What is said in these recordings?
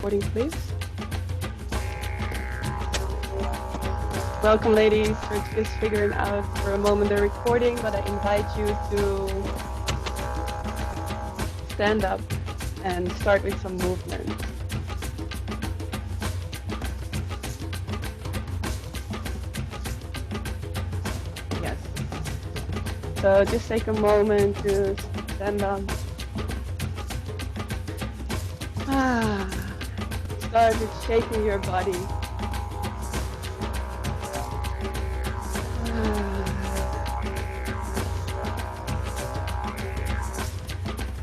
Recording, please. Welcome, ladies. We're just figuring out for a moment the recording, but I invite you to stand up and start with some movement. Yes. So just take a moment to stand up. Start with shaking your body.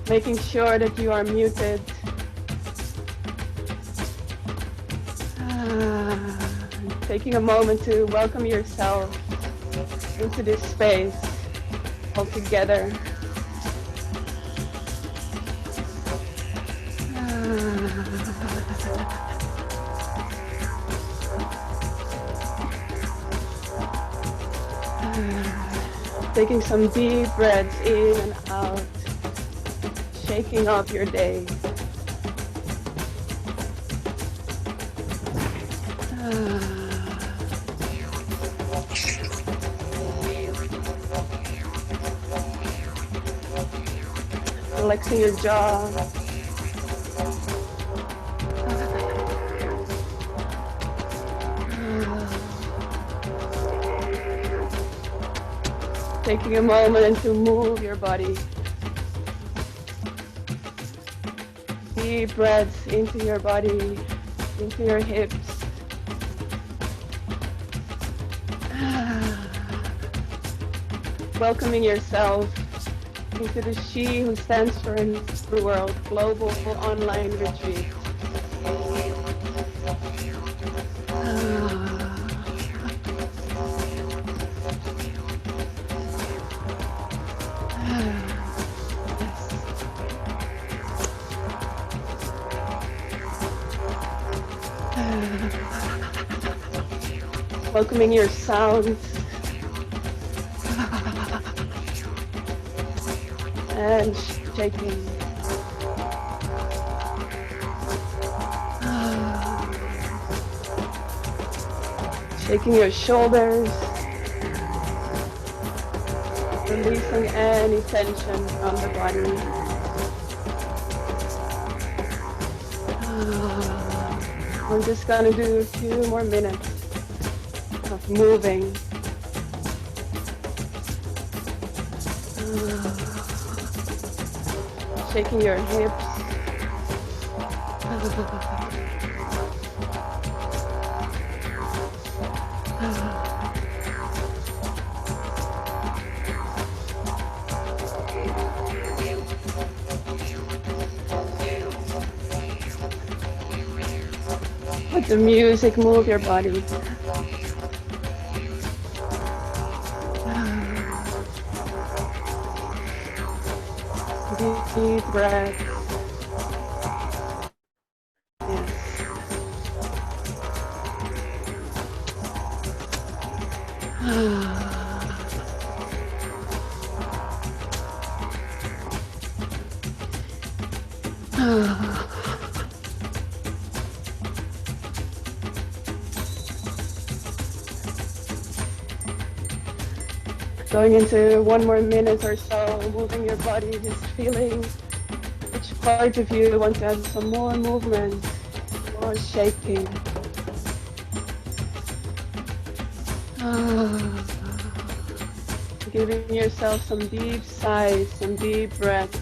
Making sure that you are muted. Taking a moment to welcome yourself into this space all together. Taking some deep breaths in and out, shaking up your day. Relaxing your jaw. Taking a moment to move your body. Deep breaths into your body, into your hips. Welcoming yourself into the She Who Stands for a New World Global Online Retreat. Welcoming your sounds and shaking. Shaking your shoulders, releasing any tension from the body. I'm just gonna do a few more minutes of moving. Shaking your hips. Let the music move your body. Deep breath. Going into one more minute or so, moving your body, just feeling which part of you want to have some more movement, more shaking. Giving yourself some deep sighs, some deep breaths.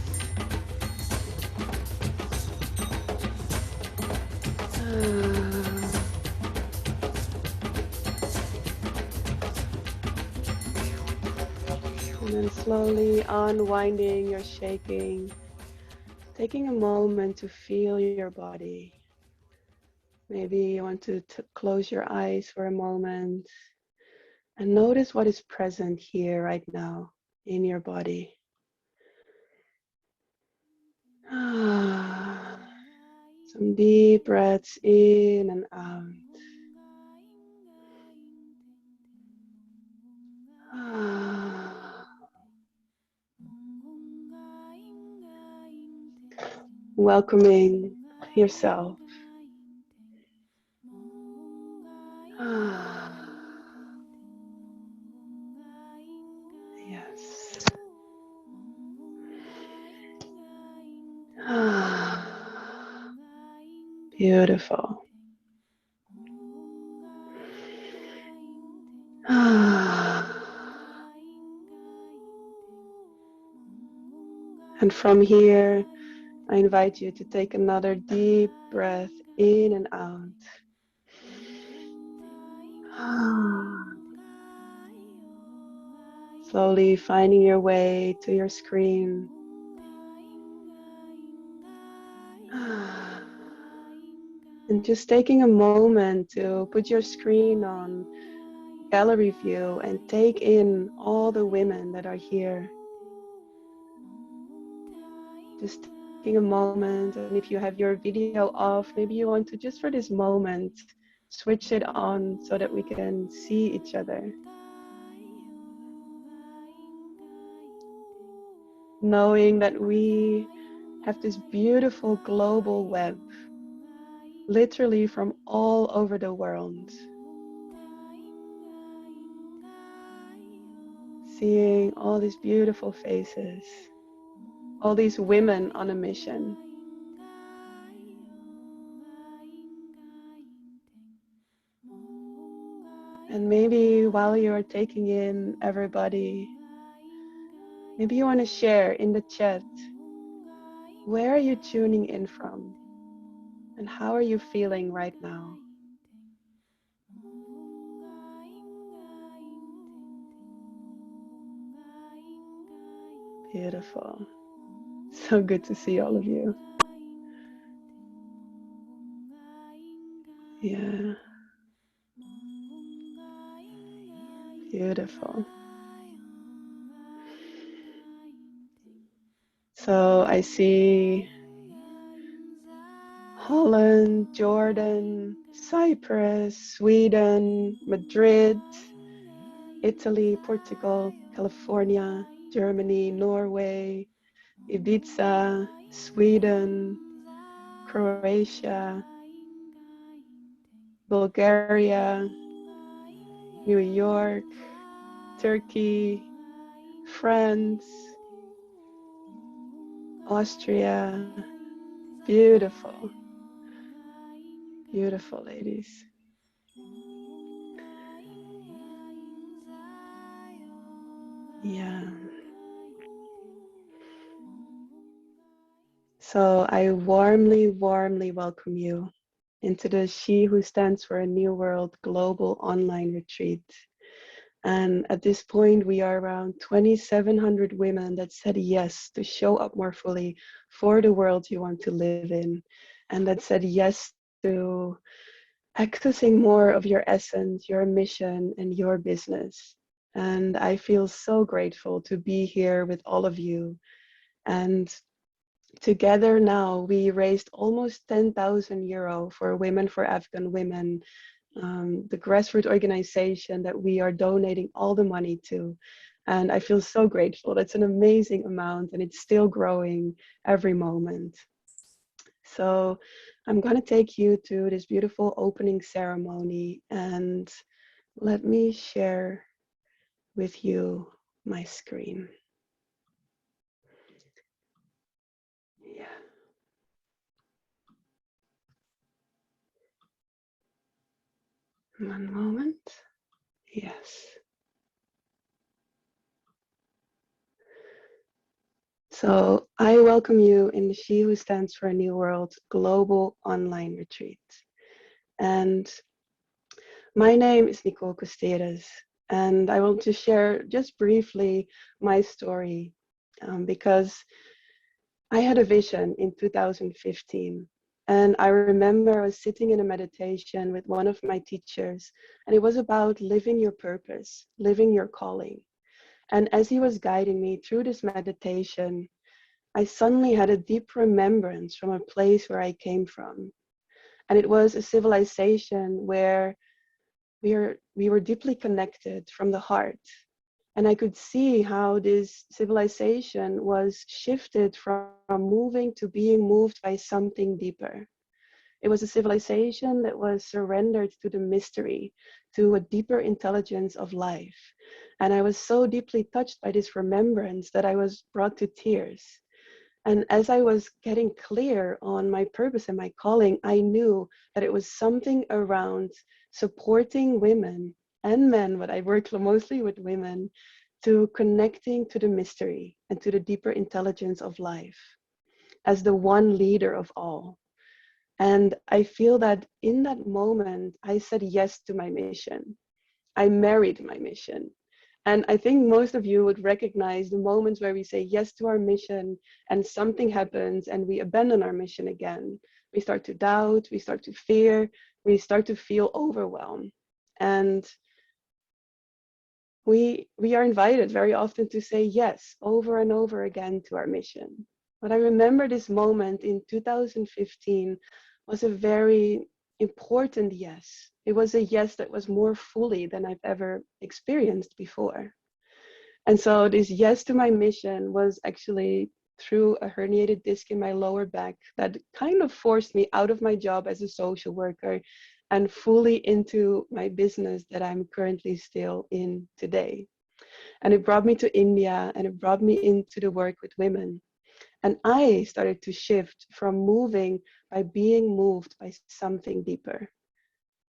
And then slowly unwinding your shaking, taking a moment to feel your body. Maybe you want to close your eyes for a moment and notice what is present here right now in your body. Some deep breaths in and out. Welcoming yourself Yes. Beautiful. And from here, I invite you to take another deep breath in and out. Slowly finding your way to your screen. And just taking a moment to put your screen on gallery view and take in all the women that are here. Just taking a moment, and if you have your video off, maybe you want to just for this moment switch it on so that we can see each other. Knowing that we have this beautiful global web, literally from all over the world. Seeing all these beautiful faces, all these women on a mission. And maybe while you're taking in everybody, maybe you want to share in the chat, where are you tuning in from? And how are you feeling right now? Beautiful. So good to see all of you. Yeah. Beautiful. So I see Holland, Jordan, Cyprus, Sweden, Madrid, Italy, Portugal, California, Germany, Norway, Ibiza, Sweden, Croatia, Bulgaria, New York, Turkey, France, Austria. Beautiful. Beautiful ladies. Yeah. So I warmly, warmly welcome you into the She Who Stands for a New World Global Online Retreat. And at this point, we are around 2,700 women that said yes to show up more fully for the world you want to live in. And that said yes to accessing more of your essence, your mission, and your business. And I feel so grateful to be here with all of you. And together now, we raised almost 10,000 euro for Women for Afghan Women, the grassroots organization that we are donating all the money to. And I feel so grateful. That's an amazing amount, and it's still growing every moment. So I'm going to take you to this beautiful opening ceremony, and let me share with you my screen. Yeah. One moment. Yes. So I welcome you in the She Who Stands for a New World Global Online Retreat. And my name is Nicole Costerus, and I want to share just briefly my story because I had a vision in 2015. And I remember I was sitting in a meditation with one of my teachers, and it was about living your purpose, living your calling. And as he was guiding me through this meditation, I suddenly had a deep remembrance from a place where I came from. And it was a civilization where we were deeply connected from the heart. And I could see how this civilization was shifted from moving to being moved by something deeper. It was a civilization that was surrendered to the mystery, to a deeper intelligence of life. And I was so deeply touched by this remembrance that I was brought to tears. And as I was getting clear on my purpose and my calling, I knew that it was something around supporting women and men, but I work mostly with women, to connecting to the mystery and to the deeper intelligence of life as the one leader of all. And I feel that in that moment, I said yes to my mission. I married my mission. And I think most of you would recognize the moments where we say yes to our mission and something happens and we abandon our mission again. We start to doubt, we start to fear, we start to feel overwhelmed. And we are invited very often to say yes over and over again to our mission. But I remember this moment in 2015 was a very important yes. It was a yes that was more fully than I've ever experienced before. And so this yes to my mission was actually through a herniated disc in my lower back that kind of forced me out of my job as a social worker and fully into my business that I'm currently still in today. And it brought me to India and it brought me into the work with women. And I started to shift from moving by being moved by something deeper,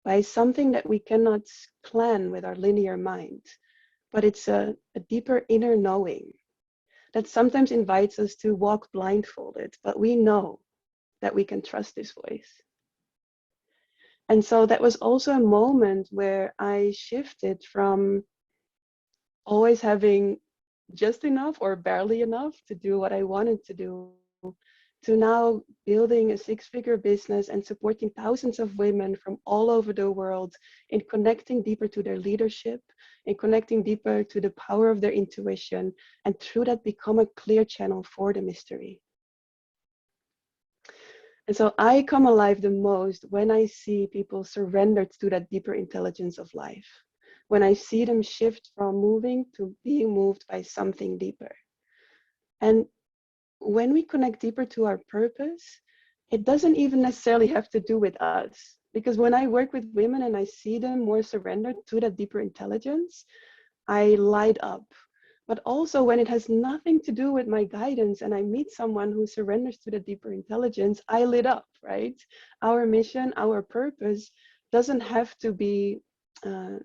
by something that we cannot plan with our linear mind, but it's a deeper inner knowing that sometimes invites us to walk blindfolded, but we know that we can trust this voice. And so that was also a moment where I shifted from always having just enough or barely enough to do what I wanted to do, to now building a six-figure business and supporting thousands of women from all over the world in connecting deeper to their leadership, in connecting deeper to the power of their intuition, and through that become a clear channel for the mystery. And so I come alive the most when I see people surrendered to that deeper intelligence of life, when I see them shift from moving to being moved by something deeper. And when we connect deeper to our purpose, it doesn't even necessarily have to do with us. Because when I work with women and I see them more surrendered to that deeper intelligence, I light up. But also when it has nothing to do with my guidance and I meet someone who surrenders to the deeper intelligence, I lit up, right? Our mission, our purpose doesn't have to be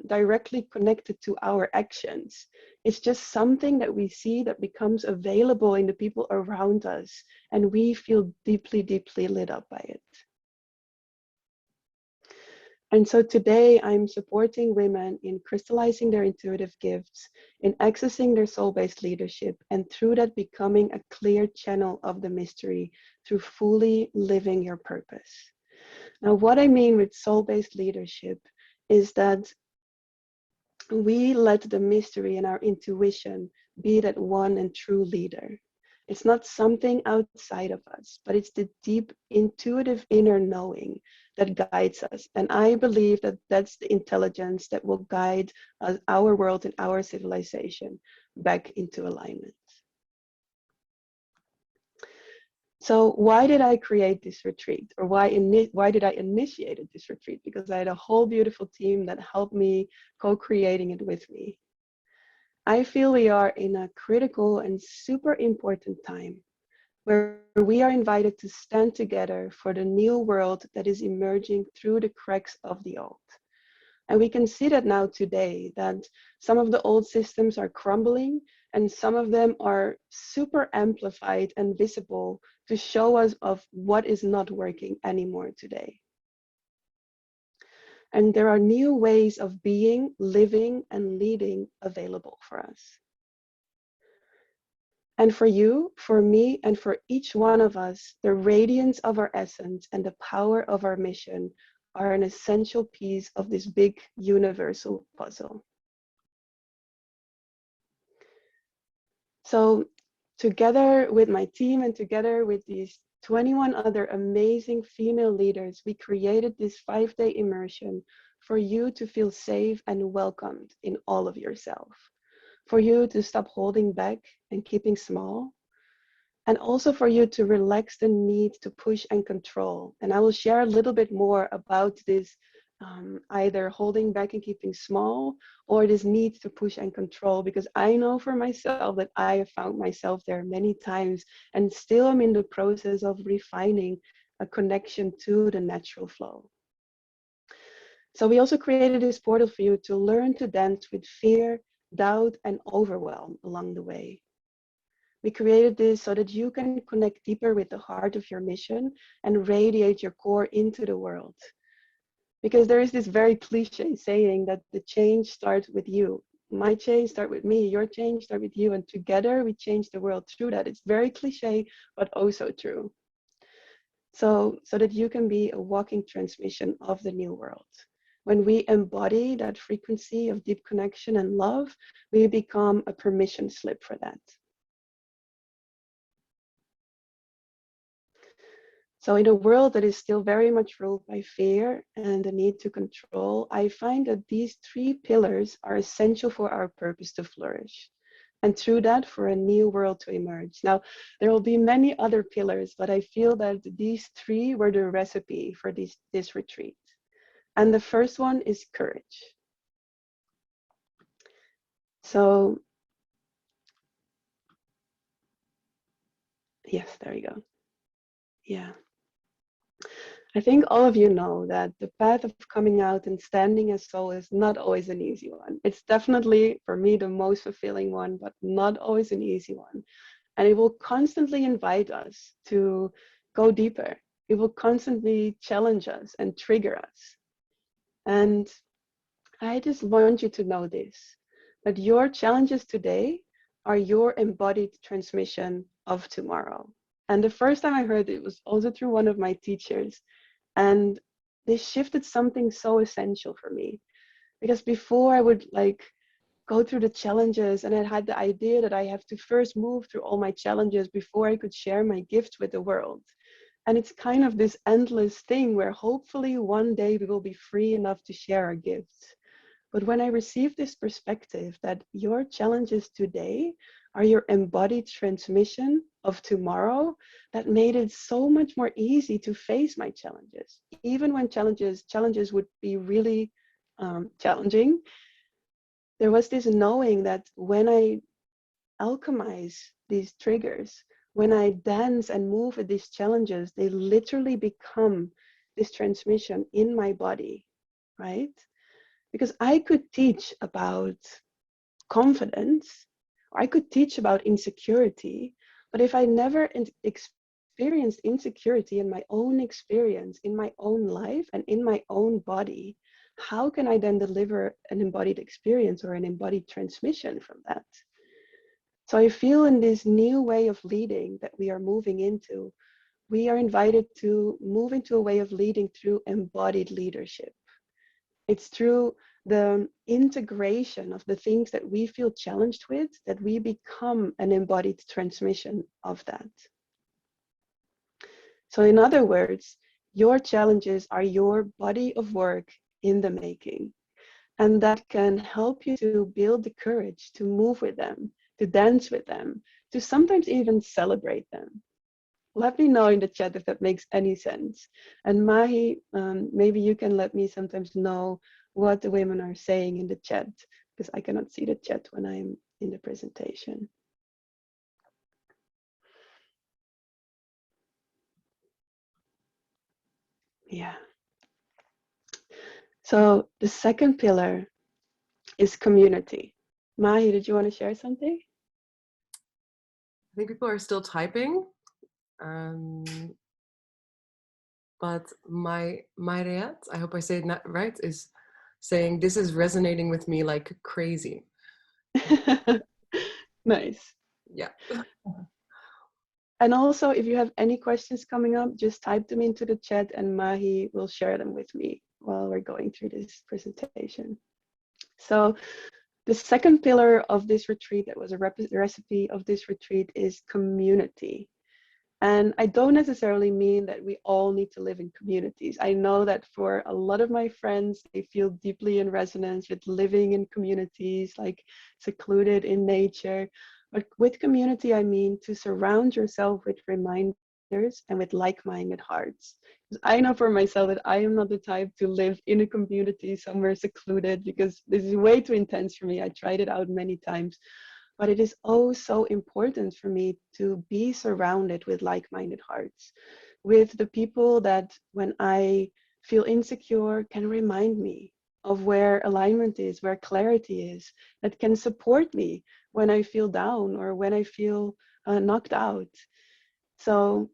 directly connected to our actions. It's just something that we see that becomes available in the people around us, and we feel deeply, deeply lit up by it. And so today I'm supporting women in crystallizing their intuitive gifts, in accessing their soul-based leadership, and through that becoming a clear channel of the mystery through fully living your purpose. Now, what I mean with soul-based leadership is that we let the mystery and our intuition be that one and true leader. It's not something outside of us, but it's the deep intuitive inner knowing that guides us. And I believe that that's the intelligence that will guide us, our world and our civilization back into alignment. So why did I create this retreat, or why did I initiate this retreat? Because I had a whole beautiful team that helped me co-creating it with me. I feel we are in a critical and super important time where we are invited to stand together for the new world that is emerging through the cracks of the old. And we can see that now today, that some of the old systems are crumbling and some of them are super amplified and visible to show us of what is not working anymore today. And there are new ways of being, living, and leading available for us. And for you, for me, and for each one of us, the radiance of our essence and the power of our mission are an essential piece of this big universal puzzle. So together with my team and together with these 21 other amazing female leaders, we created this 5-day immersion for you to feel safe and welcomed in all of yourself, for you to stop holding back and keeping small, and also for you to relax the need to push and control. And I will share a little bit more about this, either holding back and keeping small, or this need to push and control, because I know for myself that I have found myself there many times, and still I'm in the process of refining a connection to the natural flow. So we also created this portal for you to learn to dance with fear, doubt, and overwhelm along the way. We created this so that you can connect deeper with the heart of your mission and radiate your core into the world. Because there is this very cliche saying that the change starts with you. My change starts with me, your change starts with you, and together we change the world through that. It's very cliche, but also true. So that you can be a walking transmission of the new world. When we embody that frequency of deep connection and love, we become a permission slip for that. So in a world that is still very much ruled by fear and the need to control, I find that these three pillars are essential for our purpose to flourish. And through that, for a new world to emerge. Now, there will be many other pillars, but I feel that these three were the recipe for this retreat. And the first one is courage. So, yes, there you go. Yeah. I think all of you know that the path of coming out and standing as soul is not always an easy one. It's definitely, for me, the most fulfilling one, but not always an easy one. And it will constantly invite us to go deeper. It will constantly challenge us and trigger us. And I just want you to know this, that your challenges today are your embodied transmission of tomorrow. And the first time I heard it was also through one of my teachers. And this shifted something so essential for me. Because before I would go through the challenges, and I had the idea that I have to first move through all my challenges before I could share my gifts with the world. And it's kind of this endless thing where hopefully one day we will be free enough to share our gifts. But when I received this perspective that your challenges today are your embodied transmission of tomorrow, that made it so much more easy to face my challenges. Even when challenges would be really challenging, there was this knowing that when I alchemize these triggers, when I dance and move with these challenges, they literally become this transmission in my body, right? Because I could teach about confidence, or I could teach about insecurity, but if I never experienced insecurity in my own experience, in my own life, and in my own body, how can I then deliver an embodied experience or an embodied transmission from that? So I feel in this new way of leading that we are moving into, we are invited to move into a way of leading through embodied leadership. It's through the integration of the things that we feel challenged with that we become an embodied transmission of that. So in other words, your challenges are your body of work in the making. And that can help you to build the courage to move with them, to dance with them, to sometimes even celebrate them. Let me know in the chat if that makes any sense. And Mahi, maybe you can let me sometimes know what the women are saying in the chat, because I cannot see the chat when I'm in the presentation. Yeah. So the second pillar is community. Mahi, did you want to share something? I think people are still typing. But Mayreat, I hope I say it right, is saying this is resonating with me like crazy. Nice. Yeah. And also, if you have any questions coming up, just type them into the chat and Mahi will share them with me while we're going through this presentation. So the second pillar of this retreat, that was a recipe of this retreat, is community. And I don't necessarily mean that we all need to live in communities. I know that for a lot of my friends, they feel deeply in resonance with living in communities, like secluded in nature. But with community, I mean to surround yourself with reminders and with like-minded hearts. 'Cause I know for myself that I am not the type to live in a community somewhere secluded, because this is way too intense for me. I tried it out many times, but it is oh so important for me to be surrounded with like-minded hearts, with the people that when I feel insecure can remind me of where alignment is, where clarity is, that can support me when I feel down or when I feel knocked out. So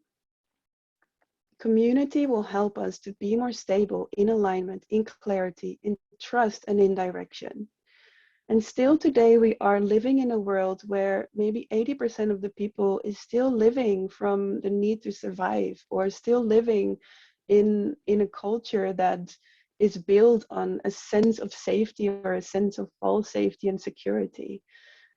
community will help us to be more stable in alignment, in clarity, in trust, and in direction. And still today, we are living in a world where maybe 80% of the people is still living from the need to survive, or still living in a culture that is built on a sense of safety or a sense of false safety and security.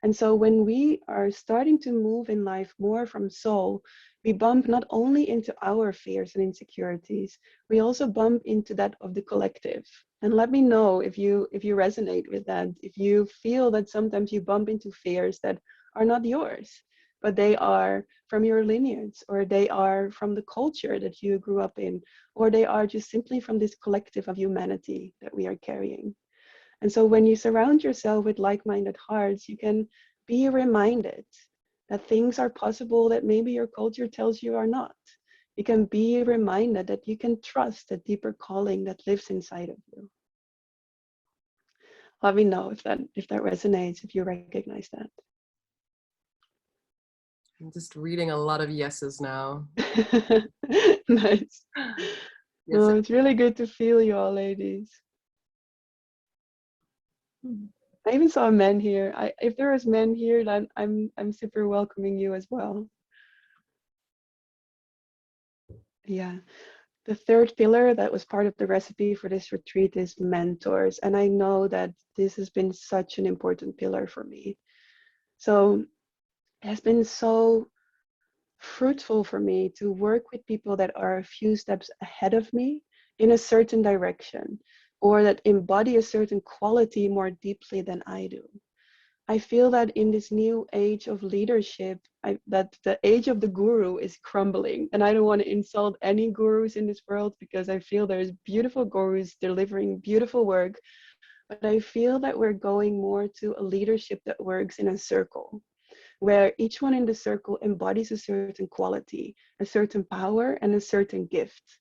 And so when we are starting to move in life more from soul, we bump not only into our fears and insecurities, we also bump into that of the collective. And let me know if you resonate with that, if you feel that sometimes you bump into fears that are not yours, but they are from your lineage, or they are from the culture that you grew up in, or they are just simply from this collective of humanity that we are carrying. And so when you surround yourself with like-minded hearts, you can be reminded that things are possible that maybe your culture tells you are not. You can be reminded that you can trust the deeper calling that lives inside of you. Let me know if that resonates, if you recognize that. I'm just reading a lot of yeses now. Nice. Yes. No, it's really good to feel you all, ladies. I even saw men here. If there is men here, then I'm super welcoming you as well. Yeah. The third pillar that was part of the recipe for this retreat is mentors. And I know that this has been such an important pillar for me. So it has been so fruitful for me to work with people that are a few steps ahead of me in a certain direction, or that embody a certain quality more deeply than I do. I feel that in this new age of leadership, that the age of the guru is crumbling. And I don't want to insult any gurus in this world, because I feel there's beautiful gurus delivering beautiful work. But I feel that we're going more to a leadership that works in a circle, where each one in the circle embodies a certain quality, a certain power, and a certain gift.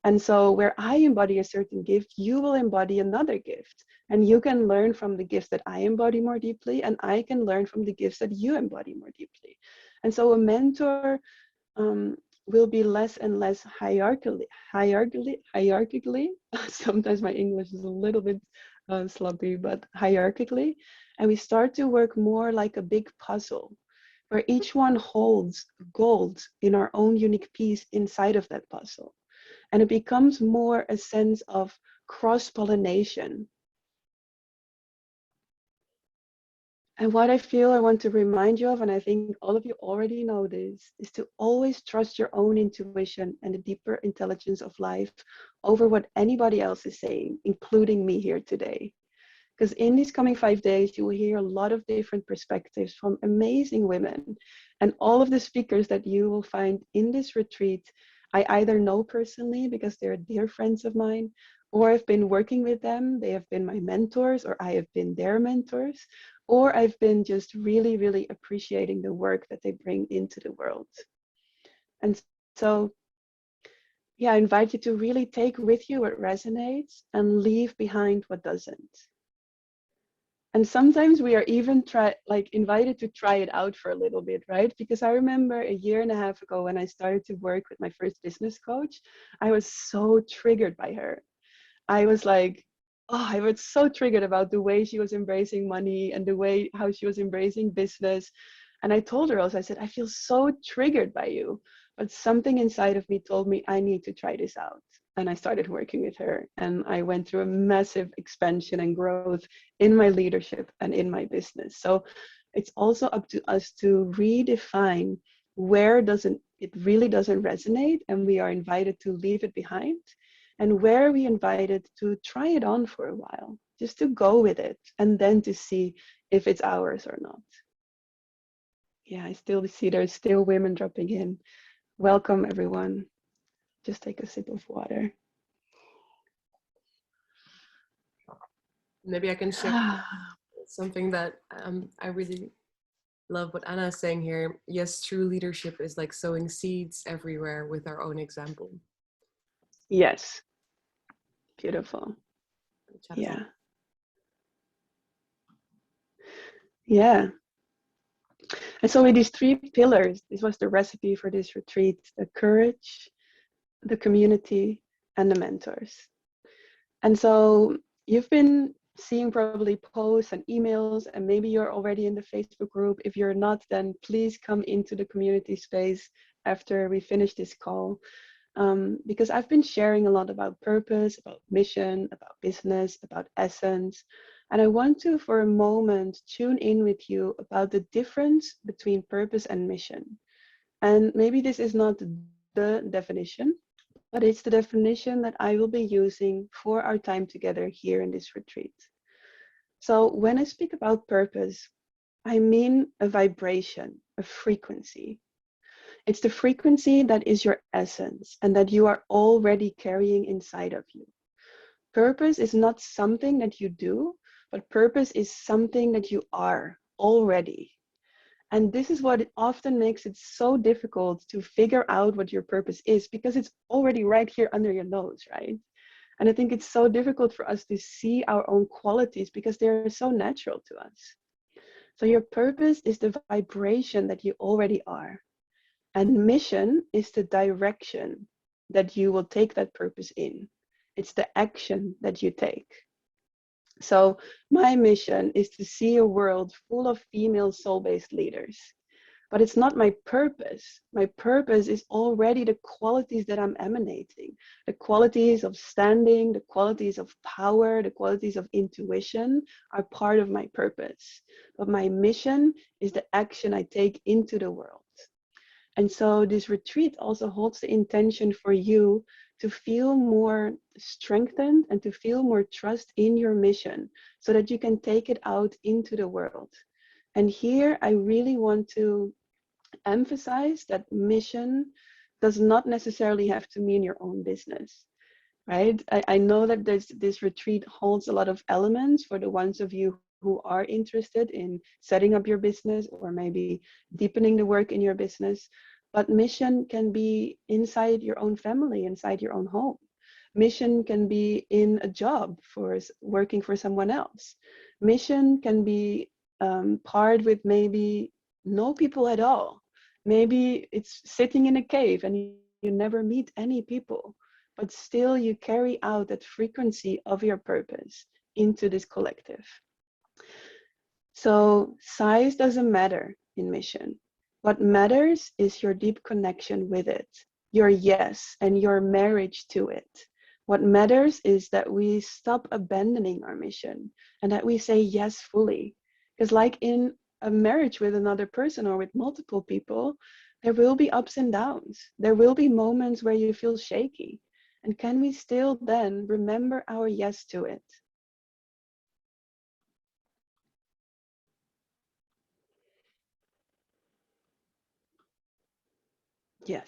And so, where I embody a certain gift, you will embody another gift. And you can learn from the gifts that I embody more deeply, and I can learn from the gifts that you embody more deeply. And so, a mentor um, will be less and less hierarchically. Sometimes my English is a little bit sloppy, but hierarchically. And we start to work more like a big puzzle, where each one holds gold in our own unique piece inside of that puzzle. And it becomes more a sense of cross-pollination. And what I feel I want to remind you of, and I think all of you already know this, is to always trust your own intuition and the deeper intelligence of life over what anybody else is saying, including me here today. Because in these coming 5 days, you will hear a lot of different perspectives from amazing women. And all of the speakers that you will find in this retreat, I either know personally because they're dear friends of mine, or I've been working with them. They have been my mentors, or I have been their mentors, or I've been just really, really appreciating the work that they bring into the world. And so, yeah, I invite you to really take with you what resonates and leave behind what doesn't. And sometimes we are even invited to try it out for a little bit, right? Because I remember a year and a half ago when I started to work with my first business coach, I was so triggered by her. I was like, oh, I was so triggered about the way she was embracing money and the way how she was embracing business. And I told her also, I said, I feel so triggered by you. But something inside of me told me I need to try this out. And I started working with her. And I went through a massive expansion and growth in my leadership and in my business. So it's also up to us to redefine where doesn't it really doesn't resonate, and we are invited to leave it behind, and where we invited to try it on for a while, just to go with it and then to see if it's ours or not. Yeah, I still see there's still women dropping in. Welcome, everyone. Just take a sip of water. Maybe I can share something that I really love what Anna is saying here. Yes, true leadership is like sowing seeds everywhere with our own example. Yes, beautiful. Chat is on. Yeah, yeah. And so with these three pillars, this was the recipe for this retreat: the courage, the community, and the mentors. And so you've been seeing probably posts and emails, and maybe you're already in the Facebook group. If you're not, then please come into the community space after we finish this call. Because I've been sharing a lot about purpose, about mission, about business, about essence. And I want to, for a moment, tune in with you about the difference between purpose and mission. And maybe this is not the definition, but it's the definition that I will be using for our time together here in this retreat. So when I speak about purpose, I mean a vibration, a frequency. It's the frequency that is your essence and that you are already carrying inside of you. Purpose is not something that you do, but purpose is something that you are already. And this is what it often makes it so difficult to figure out what your purpose is, because it's already right here under your nose, right? And I think it's so difficult for us to see our own qualities because they're so natural to us. So your purpose is the vibration that you already are. And mission is the direction that you will take that purpose in. It's the action that you take. So my mission is to see a world full of female soul-based leaders. But it's not my purpose. My purpose is already the qualities that I'm emanating, the qualities of standing, the qualities of power, the qualities of intuition are part of my purpose. But my mission is the action I take into the world. And so this retreat also holds the intention for you to feel more strengthened and to feel more trust in your mission so that you can take it out into the world. And here I really want to emphasize that mission does not necessarily have to mean your own business, right? I know that this retreat holds a lot of elements for the ones of you who are interested in setting up your business or maybe deepening the work in your business. But mission can be inside your own family, inside your own home. Mission can be in a job for working for someone else. Mission can be paired with maybe no people at all. Maybe it's sitting in a cave and you never meet any people, but still you carry out that frequency of your purpose into this collective. So size doesn't matter in mission. What matters is your deep connection with it, your yes, and your marriage to it. What matters is that we stop abandoning our mission and that we say yes fully. Because like in a marriage with another person or with multiple people, there will be ups and downs. There will be moments where you feel shaky. And can we still then remember our yes to it? Yes.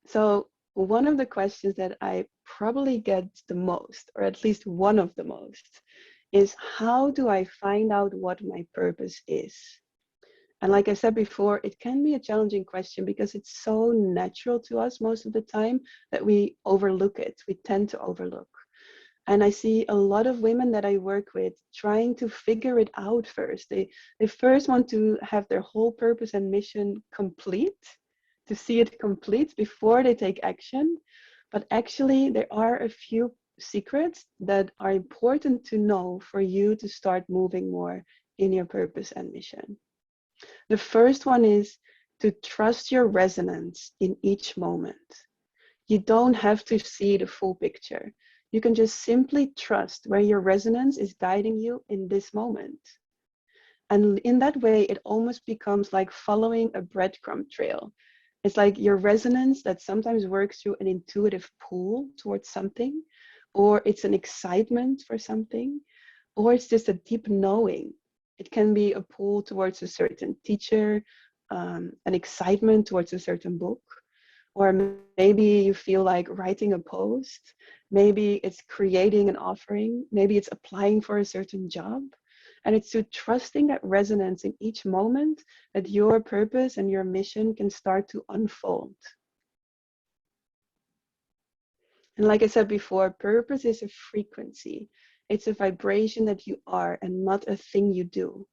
So one of the questions that I probably get the most, or at least one of the most, is how do I find out what my purpose is? And like I said before, it can be a challenging question because it's so natural to us most of the time that we overlook it. We tend to overlook. And I see a lot of women that I work with trying to figure it out first. They first want to have their whole purpose and mission complete, to see it complete before they take action. But actually, there are a few secrets that are important to know for you to start moving more in your purpose and mission. The first one is to trust your resonance in each moment. You don't have to see the full picture. You can just simply trust where your resonance is guiding you in this moment. And in that way, it almost becomes like following a breadcrumb trail. It's like your resonance that sometimes works through an intuitive pull towards something, or it's an excitement for something, or it's just a deep knowing. It can be a pull towards a certain teacher, an excitement towards a certain book, or maybe you feel like writing a post, maybe it's creating an offering, maybe it's applying for a certain job. And it's to trusting that resonance in each moment that your purpose and your mission can start to unfold. And like I said before, purpose is a frequency. It's a vibration that you are and not a thing you do.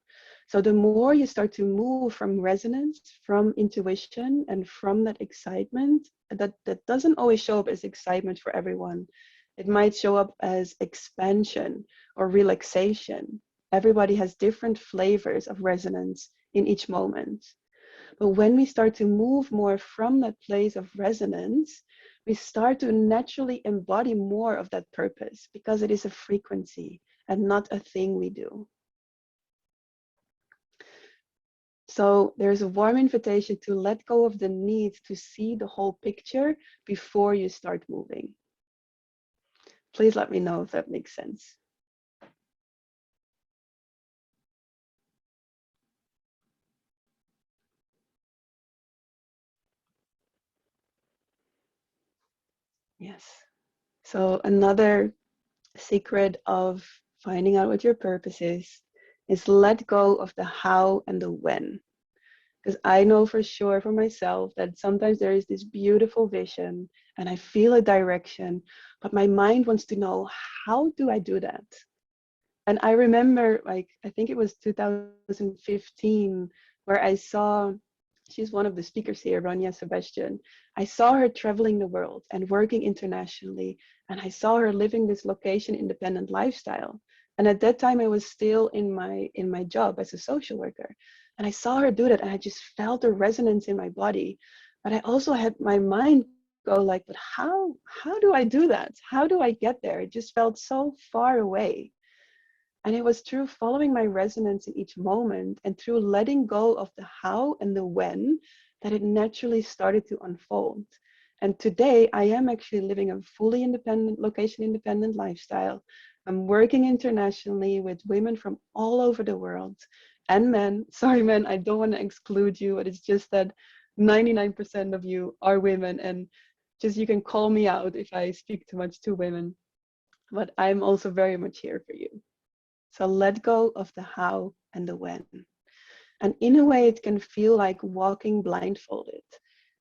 So the more you start to move from resonance, from intuition, and from that excitement, that doesn't always show up as excitement for everyone. It might show up as expansion or relaxation. Everybody has different flavors of resonance in each moment. But when we start to move more from that place of resonance, we start to naturally embody more of that purpose because it is a frequency and not a thing we do. So there's a warm invitation to let go of the need to see the whole picture before you start moving. Please let me know if that makes sense. Yes. So another secret of finding out what your purpose is let go of the how and the when. Because I know for sure for myself that sometimes there is this beautiful vision and I feel a direction, but my mind wants to know, how do I do that? And I remember, like, I think it was 2015, where I saw, she's one of the speakers here, Ronja Sebastian. I saw her traveling the world and working internationally, and I saw her living this location independent lifestyle. And at that time, I was still in my job as a social worker, and I saw her do that, and I just felt the resonance in my body. But I also had my mind go like, but how do I do that? How do I get there? It just felt so far away. And it was through following my resonance in each moment and through letting go of the how and the when that it naturally started to unfold. And today I am actually living a fully independent, location independent lifestyle. I'm working internationally with women from all over the world and men. Sorry, men, I don't want to exclude you, but it's just that 99% of you are women, and just you can call me out if I speak too much to women. But I'm also very much here for you. So let go of the how and the when. And in a way, it can feel like walking blindfolded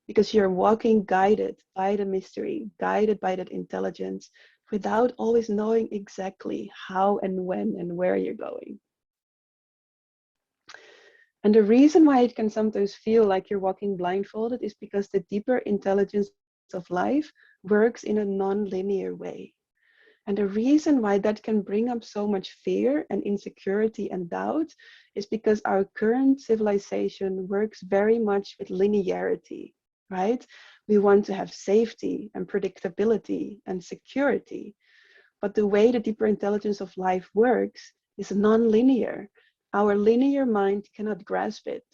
because you're walking guided by the mystery, guided by that intelligence, without always knowing exactly how and when and where you're going. And the reason why it can sometimes feel like you're walking blindfolded is because the deeper intelligence of life works in a non-linear way. And the reason why that can bring up so much fear and insecurity and doubt is because our current civilization works very much with linearity, right? We want to have safety and predictability and security. But the way the deeper intelligence of life works is non-linear. Our linear mind cannot grasp it.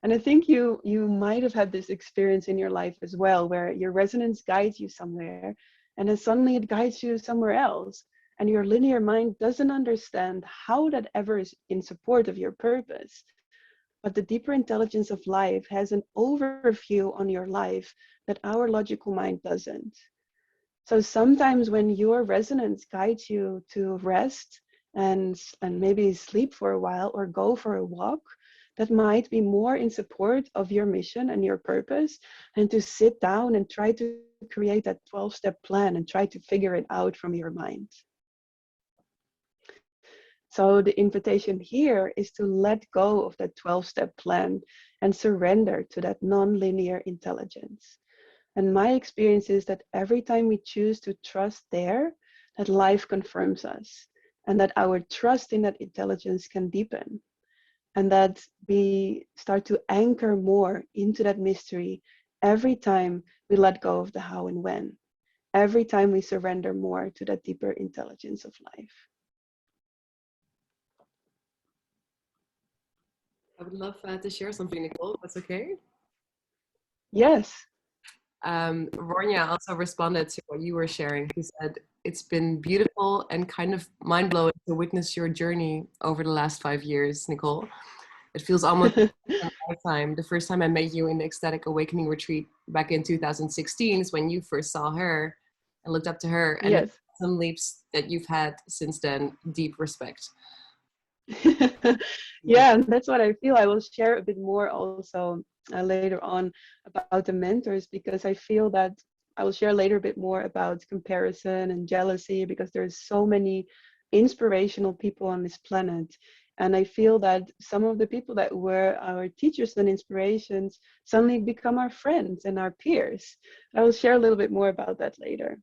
And I think you might have had this experience in your life as well, where your resonance guides you somewhere, and then suddenly it guides you somewhere else. And your linear mind doesn't understand how that ever is in support of your purpose. But the deeper intelligence of life has an overview on your life that our logical mind doesn't. So sometimes when your resonance guides you to rest and maybe sleep for a while or go for a walk, that might be more in support of your mission and your purpose, and to sit down and try to create that 12-step plan and try to figure it out from your mind. So the invitation here is to let go of that 12-step plan and surrender to that non-linear intelligence. And my experience is that every time we choose to trust there, that life confirms us, and that our trust in that intelligence can deepen, and that we start to anchor more into that mystery every time we let go of the how and when, every time we surrender more to that deeper intelligence of life. I would love to share something, Nicole. That's okay. Yes. Ronja also responded to what you were sharing. He said, it's been beautiful and kind of mind-blowing to witness your journey over the last 5 years, Nicole. It feels almost like a lifetime. The first time I met you in the Ecstatic Awakening retreat back in 2016 is when you first saw her and looked up to her. And Yes. some leaps that you've had since then, deep respect. Yeah, and that's what I feel. I will share a bit more also later on about the mentors, because I feel that I will share later a bit more about comparison and jealousy, because there's so many inspirational people on this planet. And I feel that some of the people that were our teachers and inspirations suddenly become our friends and our peers. I will share a little bit more about that later,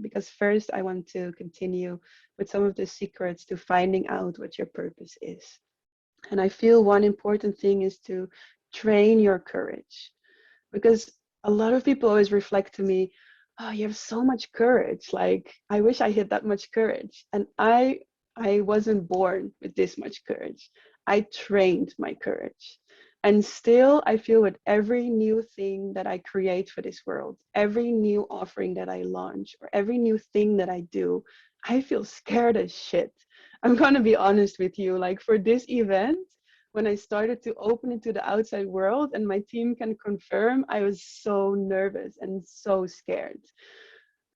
because first I want to continue with some of the secrets to finding out what your purpose is. And I feel one important thing is to train your courage, because a lot of people always reflect to me, oh, you have so much courage. Like, I wish I had that much courage. And I wasn't born with this much courage. I trained my courage. And still, I feel with every new thing that I create for this world, every new offering that I launch, or every new thing that I do, I feel scared as shit. I'm going to be honest with you. Like, for this event, when I started to open into the outside world, and my team can confirm, I was so nervous and so scared.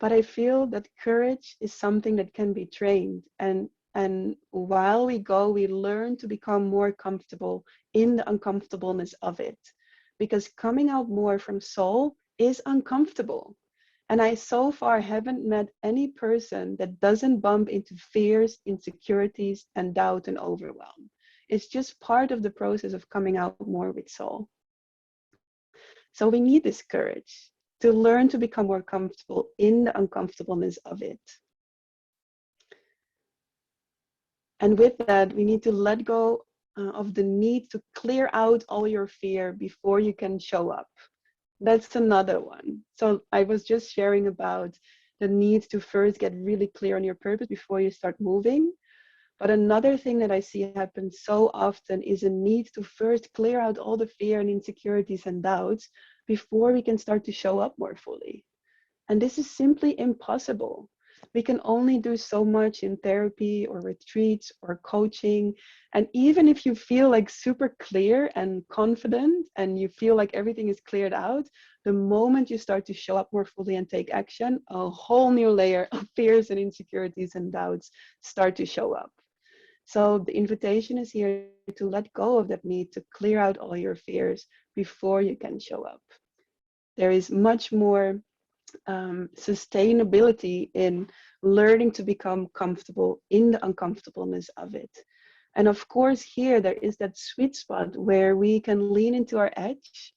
But I feel that courage is something that can be trained. And while we go, we learn to become more comfortable in the uncomfortableness of it. Because coming out more from soul is uncomfortable. And I so far haven't met any person that doesn't bump into fears, insecurities, and doubt and overwhelm. It's just part of the process of coming out more with soul. So we need this courage to learn to become more comfortable in the uncomfortableness of it. And with that, we need to let go of the need to clear out all your fear before you can show up. That's another one. So I was just sharing about the need to first get really clear on your purpose before you start moving. But another thing that I see happen so often is a need to first clear out all the fear and insecurities and doubts before we can start to show up more fully. And this is simply impossible. We can only do so much in therapy or retreats or coaching. And even if you feel like super clear and confident and you feel like everything is cleared out, the moment you start to show up more fully and take action, a whole new layer of fears and insecurities and doubts start to show up. So the invitation is here to let go of that need to clear out all your fears before you can show up. There is much more sustainability in learning to become comfortable in the uncomfortableness of it. And of course, here there is that sweet spot where we can lean into our edge,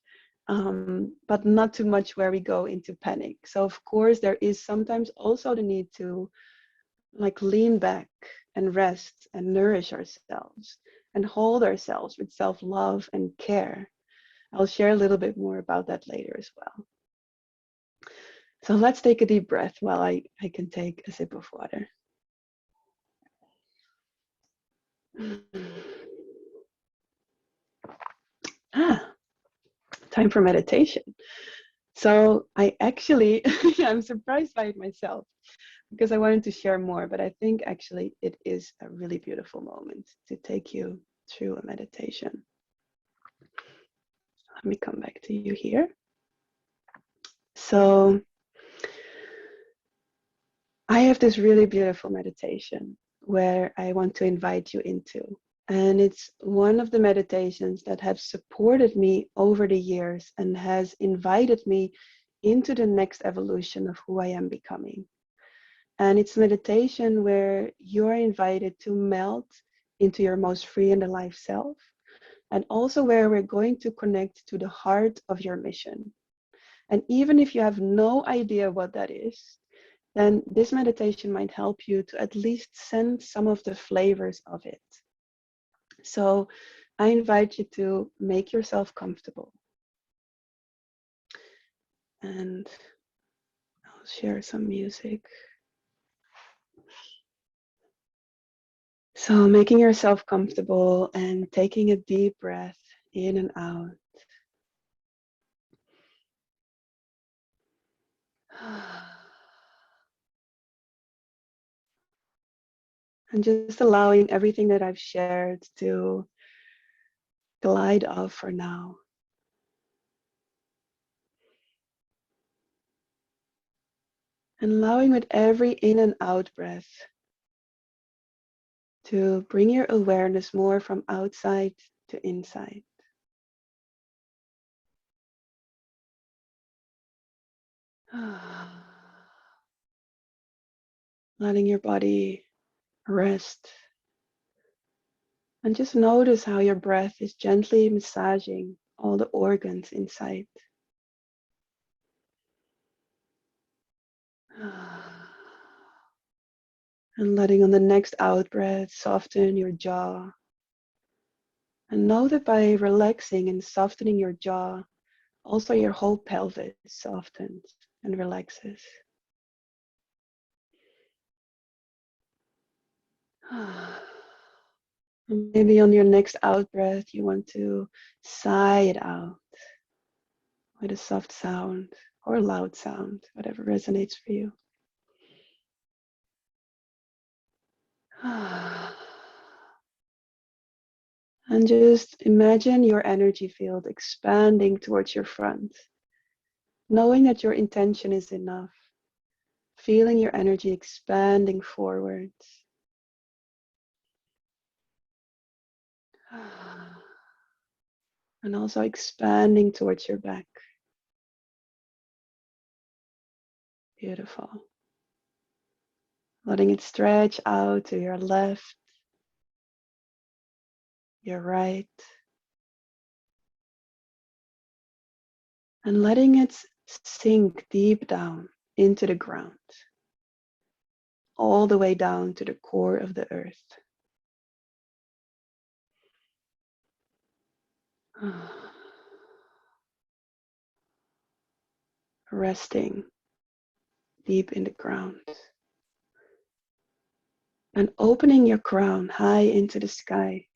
but not too much where we go into panic. So of course, there is sometimes also the need to like lean back and rest and nourish ourselves and hold ourselves with self-love and care. I'll share a little bit more about that later as well. So let's take a deep breath while I can take a sip of water. Ah, time for meditation. So I actually, I'm surprised by it myself because I wanted to share more, but I think actually it is a really beautiful moment to take you through a meditation. Let me come back to you here. So I have this really beautiful meditation where I want to invite you into. And it's one of the meditations that have supported me over the years and has invited me into the next evolution of who I am becoming. And it's meditation where you're invited to melt into your most free and alive self, and also where we're going to connect to the heart of your mission. And even if you have no idea what that is, then this meditation might help you to at least sense some of the flavors of it. So I invite you to make yourself comfortable. And I'll share some music. So making yourself comfortable and taking a deep breath in and out. And just allowing everything that I've shared to glide off for now. And allowing with every in and out breath to bring your awareness more from outside to inside. Letting your body rest. And just notice how your breath is gently massaging all the organs inside. And letting on the next out breath soften your jaw. And know that by relaxing and softening your jaw, also your whole pelvis softens and relaxes. Maybe on your next out breath, you want to sigh it out with a soft sound or a loud sound, whatever resonates for you. And just imagine your energy field expanding towards your front, knowing that your intention is enough, feeling your energy expanding forwards. And also expanding towards your back. Beautiful. Letting it stretch out to your left, your right, and letting it sink deep down into the ground, all the way down to the core of the earth. Resting deep in the ground. And opening your crown high into the sky.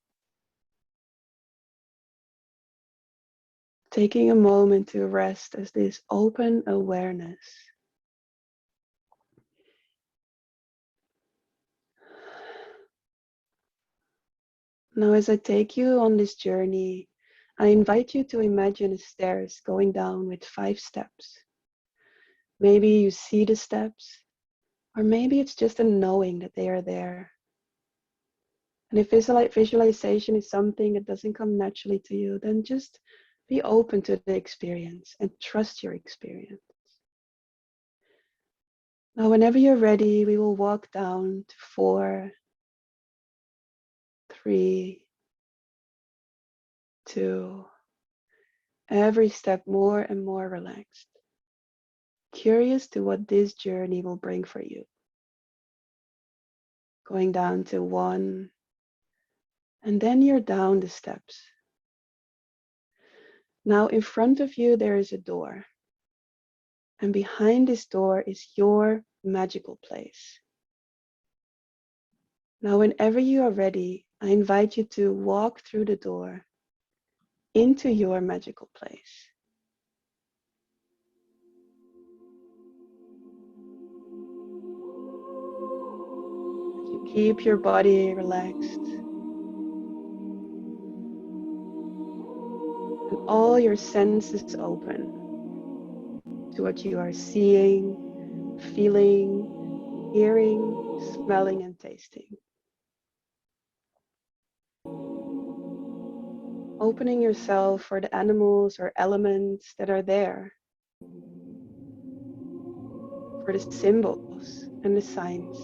Taking a moment to rest as this open awareness. Now, as I take you on this journey, I invite you to imagine a stairs going down with 5 steps. Maybe you see the steps, or maybe it's just a knowing that they are there. And if visualization is something that doesn't come naturally to you, then just be open to the experience and trust your experience. Now, whenever you're ready, we will walk down to 4, 3, 2, every step more and more relaxed. Curious to what this journey will bring for you. Going down to 1, and then you're down the steps. Now in front of you there is a door, and behind this door is your magical place. Now whenever you are ready, I invite you to walk through the door into your magical place. You keep your body relaxed and all your senses open to what you are seeing, feeling, hearing, smelling, and tasting. Opening yourself for the animals or elements that are there, for the symbols and the signs.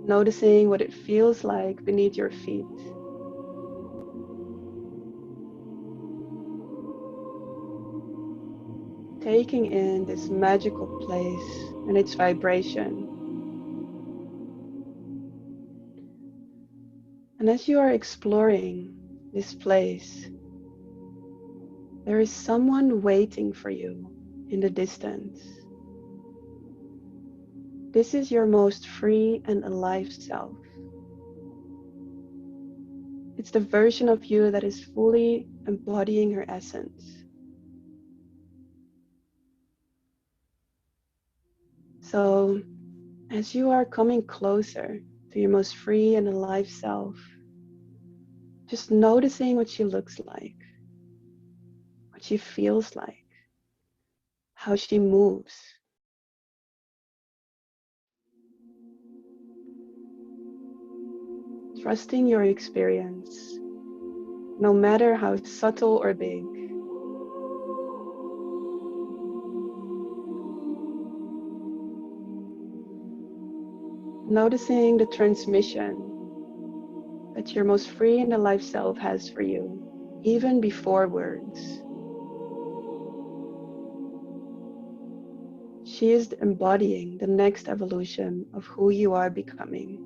Noticing what it feels like beneath your feet. Taking in this magical place and its vibration. And as you are exploring this place, there is someone waiting for you in the distance. This is your most free and alive self. It's the version of you that is fully embodying her essence. So As you are coming closer to your most free and alive self, just noticing what she looks like, what she feels like, how she moves. Trusting your experience, no matter how subtle or big. Noticing the transmission that your most free and alive self has for you, even before words. She is embodying the next evolution of who you are becoming.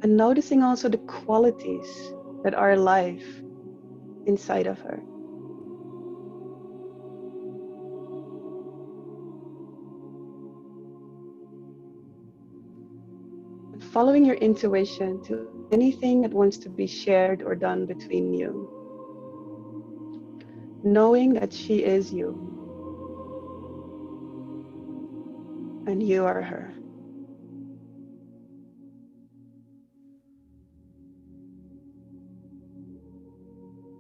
And noticing also the qualities that are alive inside of her. And following your intuition to anything that wants to be shared or done between you. Knowing that she is you and you are her.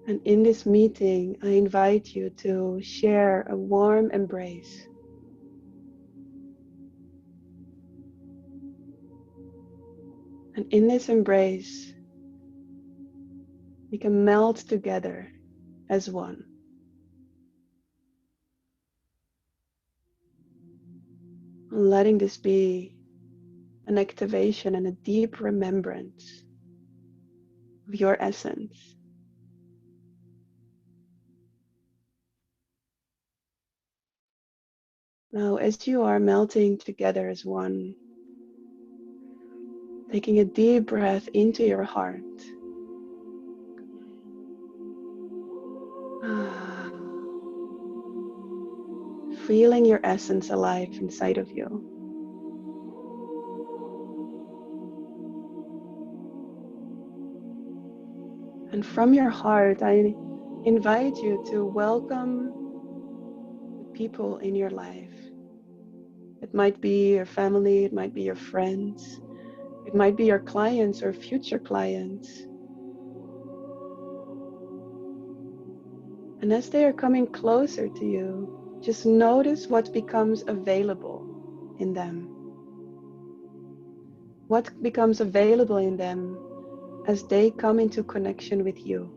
And in this meeting, I invite you to share a warm embrace. And in this embrace, we can melt together as one. Letting this be an activation and a deep remembrance of your essence. Now, as you are melting together as one, taking a deep breath into your heart. Feeling your essence alive inside of you. And from your heart, I invite you to welcome the people in your life. It might be your family, it might be your friends, it might be your clients or future clients. And as they are coming closer to you, just notice what becomes available in them. What becomes available in them as they come into connection with you,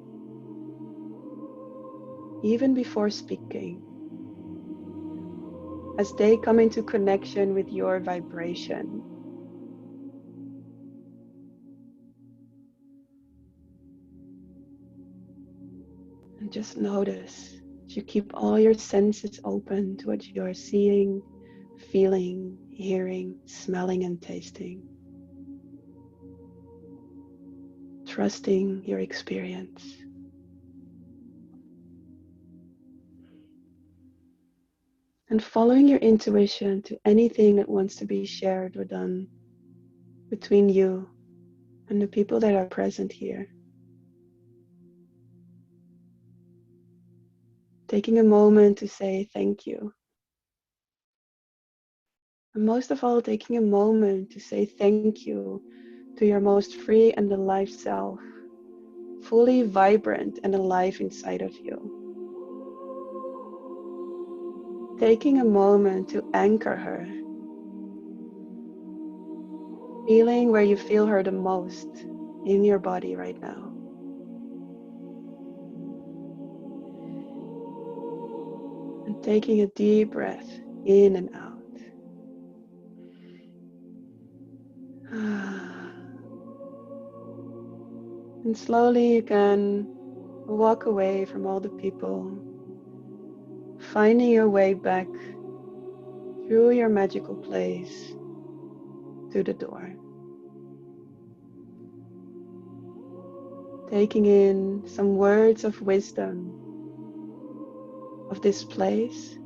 even before speaking, as they come into connection with your vibration. And just notice that you keep all your senses open to what you are seeing, feeling, hearing, smelling, and tasting. Trusting your experience. And following your intuition to anything that wants to be shared or done between you and the people that are present here. Taking a moment to say thank you. And most of all, taking a moment to say thank you to your most free and alive self, fully vibrant and alive inside of you. Taking a moment to anchor her, feeling where you feel her the most in your body right now. And taking a deep breath in and out. And slowly you can walk away from all the people, finding your way back through your magical place to the door. Taking in some words of wisdom of this place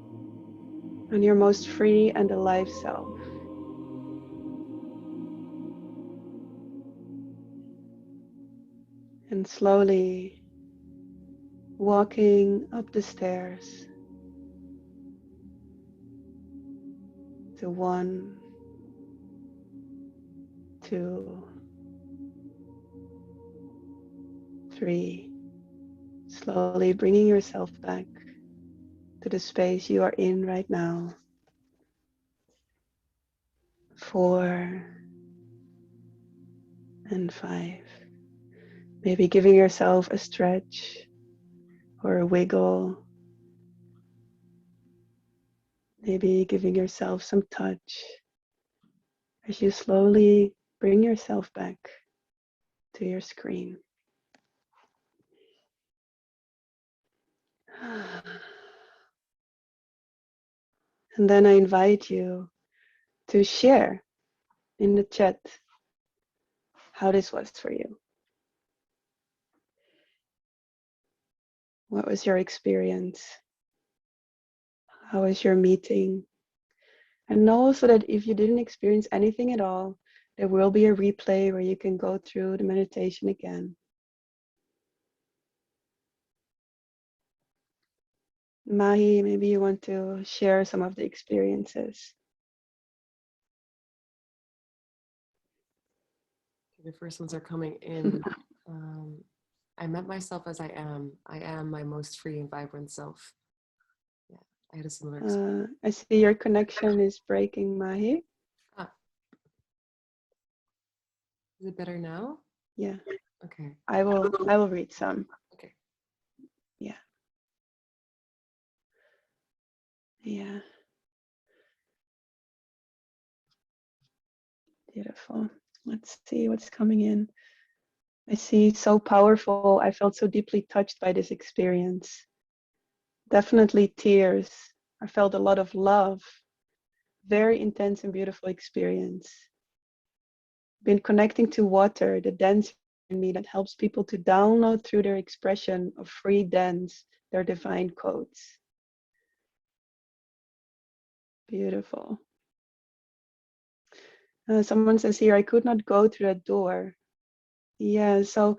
and your most free and alive self. And slowly walking up the stairs, to 1, 2, 3. Slowly bringing yourself back to the space you are in right now. 4 and 5. Maybe giving yourself a stretch or a wiggle. Maybe giving yourself some touch as you slowly bring yourself back to your screen. And then I invite you to share in the chat how this was for you. What was your experience? How was your meeting? And know also that if you didn't experience anything at all, there will be a replay where you can go through the meditation again. Mahi, maybe you want to share some of the experiences. The first ones are coming in. I met myself as I am. I am my most free and vibrant self. Yeah, I had a similar experience. I see your connection is breaking, Mahi. Ah, is it better now? Yeah. Okay. I will read some. Okay. Yeah. Yeah. Beautiful. Let's see what's coming in. I see so powerful. I felt so deeply touched by this experience. Definitely tears. I felt a lot of love. Very intense and beautiful experience. Been connecting to water, the dancer in me that helps people to download through their expression of free dance, their divine codes. Beautiful. Someone says here, I could not go through that door. Yeah, so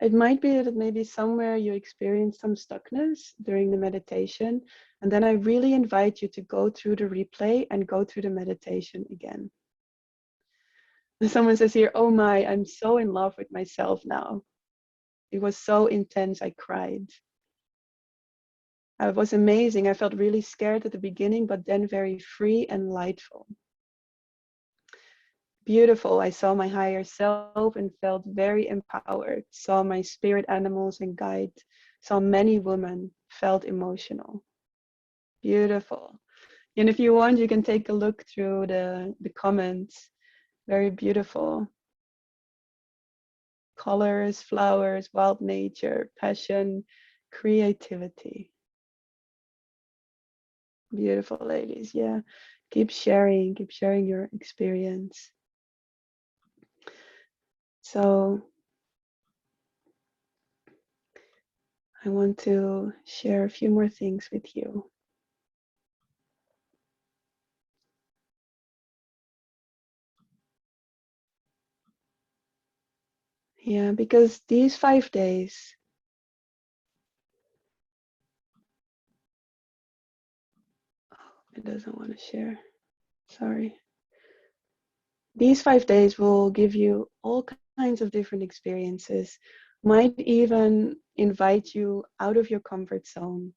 it might be that maybe somewhere you experienced some stuckness during the meditation. And then I really invite you to go through the replay and go through the meditation again. And someone says here, oh my, I'm so in love with myself now. It was so intense, I cried. It was amazing. I felt really scared at the beginning, but then very free and lightful. Beautiful. I saw my higher self and felt very empowered. Saw my spirit animals and guide. Saw many women, felt emotional. Beautiful. And if you want, you can take a look through the comments. Very beautiful. Colors, flowers, wild nature, passion, creativity. Beautiful ladies. Yeah. Keep sharing your experience. So I want to share a few more things with you. Yeah, because these 5 days, it doesn't want to share. Sorry. These 5 days will give you all kinds of different experiences, might even invite you out of your comfort zone.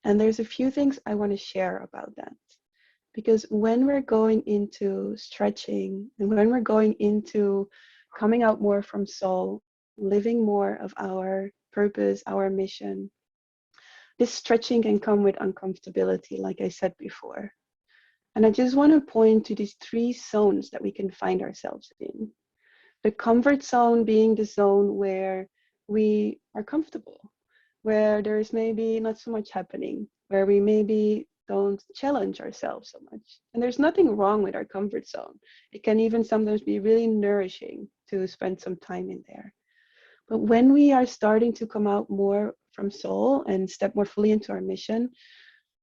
And there's a few things I want to share about that. Because when we're going into stretching and when we're going into coming out more from soul, living more of our purpose, our mission, this stretching can come with uncomfortability, like I said before. And I just want to point to these 3 zones that we can find ourselves in. The comfort zone being the zone where we are comfortable, where there is maybe not so much happening, where we maybe don't challenge ourselves so much. And there's nothing wrong with our comfort zone. It can even sometimes be really nourishing to spend some time in there. But when we are starting to come out more from soul and step more fully into our mission,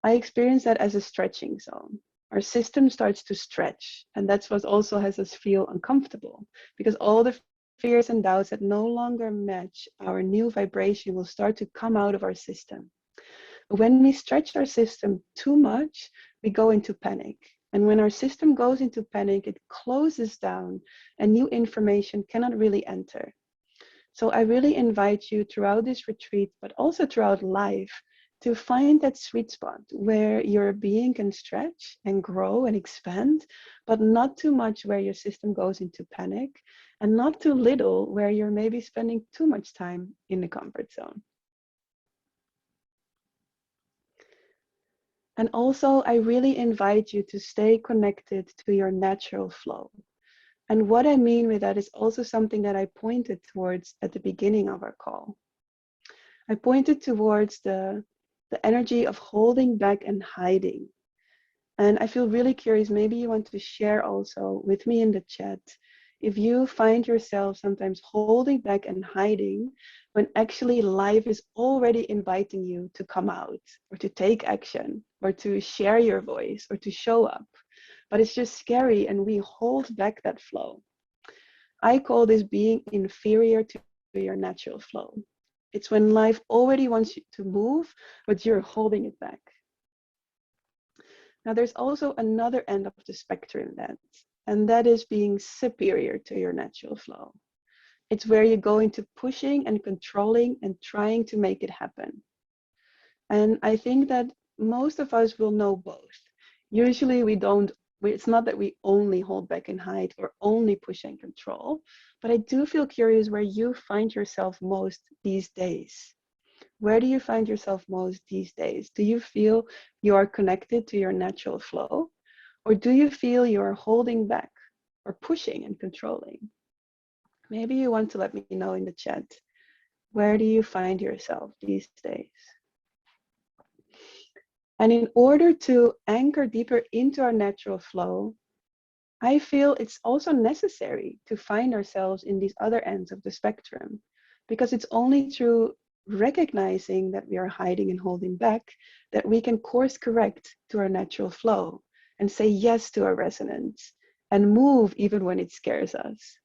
I experience that as a stretching zone. Our system starts to stretch, and that's what also has us feel uncomfortable because all the fears and doubts that no longer match our new vibration will start to come out of our system. But when we stretch our system too much, we go into panic. And when our system goes into panic, it closes down and new information cannot really enter. So I really invite you throughout this retreat, but also throughout life, to find that sweet spot where your being can stretch and grow and expand, but not too much where your system goes into panic, and not too little where you're maybe spending too much time in the comfort zone. And also, I really invite you to stay connected to your natural flow. And what I mean with that is also something that I pointed towards at the beginning of our call. I pointed towards the energy of holding back and hiding. And I feel really curious, maybe you want to share also with me in the chat if you find yourself sometimes holding back and hiding when actually life is already inviting you to come out or to take action or to share your voice or to show up. But it's just scary and we hold back that flow. I call this being inferior to your natural flow. It's when life already wants you to move, but you're holding it back. Now, there's also another end of the spectrum and that is being superior to your natural flow. It's where you go into pushing and controlling and trying to make it happen. And I think that most of us will know both. Usually we don't, it's not that we only hold back and hide or only push and control, but I do feel curious where you find yourself most these days. Where do you find yourself most these days? Do you feel you are connected to your natural flow? Or do you feel you are holding back or pushing and controlling? Maybe you want to let me know in the chat. Where do you find yourself these days? And in order to anchor deeper into our natural flow, I feel it's also necessary to find ourselves in these other ends of the spectrum, because it's only through recognizing that we are hiding and holding back that we can course correct to our natural flow and say yes to our resonance and move even when it scares us,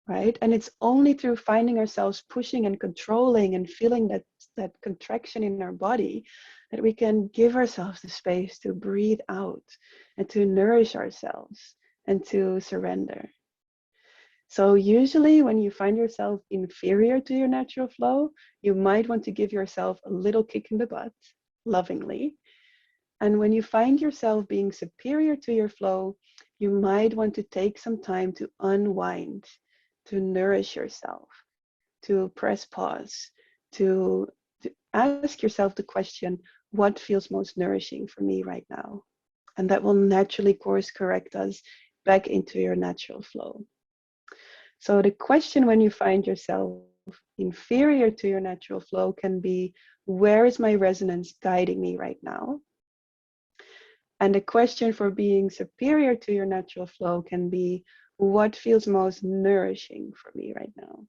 right? And it's only through finding ourselves pushing and controlling and feeling that contraction in our body that we can give ourselves the space to breathe out and to nourish ourselves and to surrender. So usually when you find yourself inferior to your natural flow, you might want to give yourself a little kick in the butt, lovingly. And when you find yourself being superior to your flow, you might want to take some time to unwind, to nourish yourself, to press pause, to ask yourself the question, what feels most nourishing for me right now? And that will naturally course correct us back into your natural flow. So the question when you find yourself inferior to your natural flow can be, where is my resonance guiding me right now? And the question for being superior to your natural flow can be, what feels most nourishing for me right now?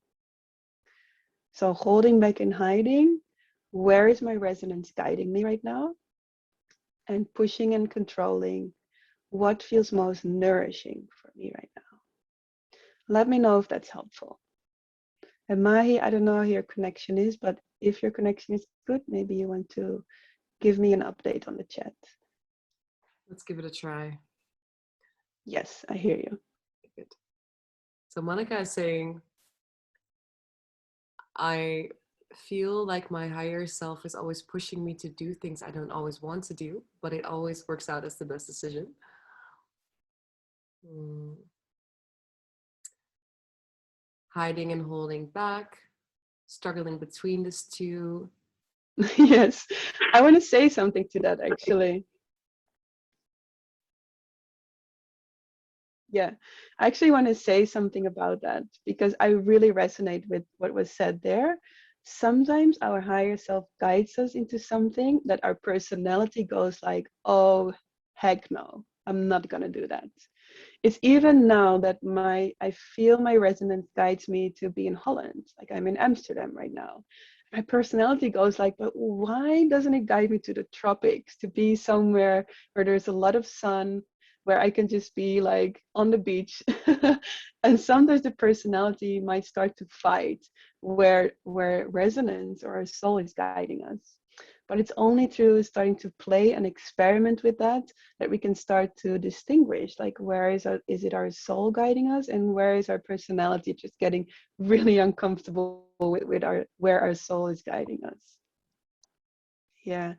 So holding back and hiding, where is my resonance guiding me right now? And pushing and controlling, what feels most nourishing for me right now? Let me know if that's helpful. And Mahi, I don't know how your connection is, but if your connection is good, maybe you want to give me an update on the chat. Let's give it a try. Yes, I hear you. Good. So Monica is saying, I feel like my higher self is always pushing me to do things I don't always want to do, but it always works out as the best decision. Hiding and holding back, struggling between these two. Yes, I want to say something to that actually. Yeah, I actually want to say something about that because I really resonate with what was said there. Sometimes our higher self guides us into something that our personality goes like, oh, heck no, I'm not going to do that. It's even now that I feel my resonance guides me to be in Holland. Like I'm in Amsterdam right now. My personality goes like, but why doesn't it guide me to the tropics, to be somewhere where there's a lot of sun, where I can just be like on the beach? And sometimes the personality might start to fight where resonance or our soul is guiding us. But it's only through starting to play and experiment with that we can start to distinguish, like, where is it our soul guiding us, and where is our personality just getting really uncomfortable with where our soul is guiding us. Yeah,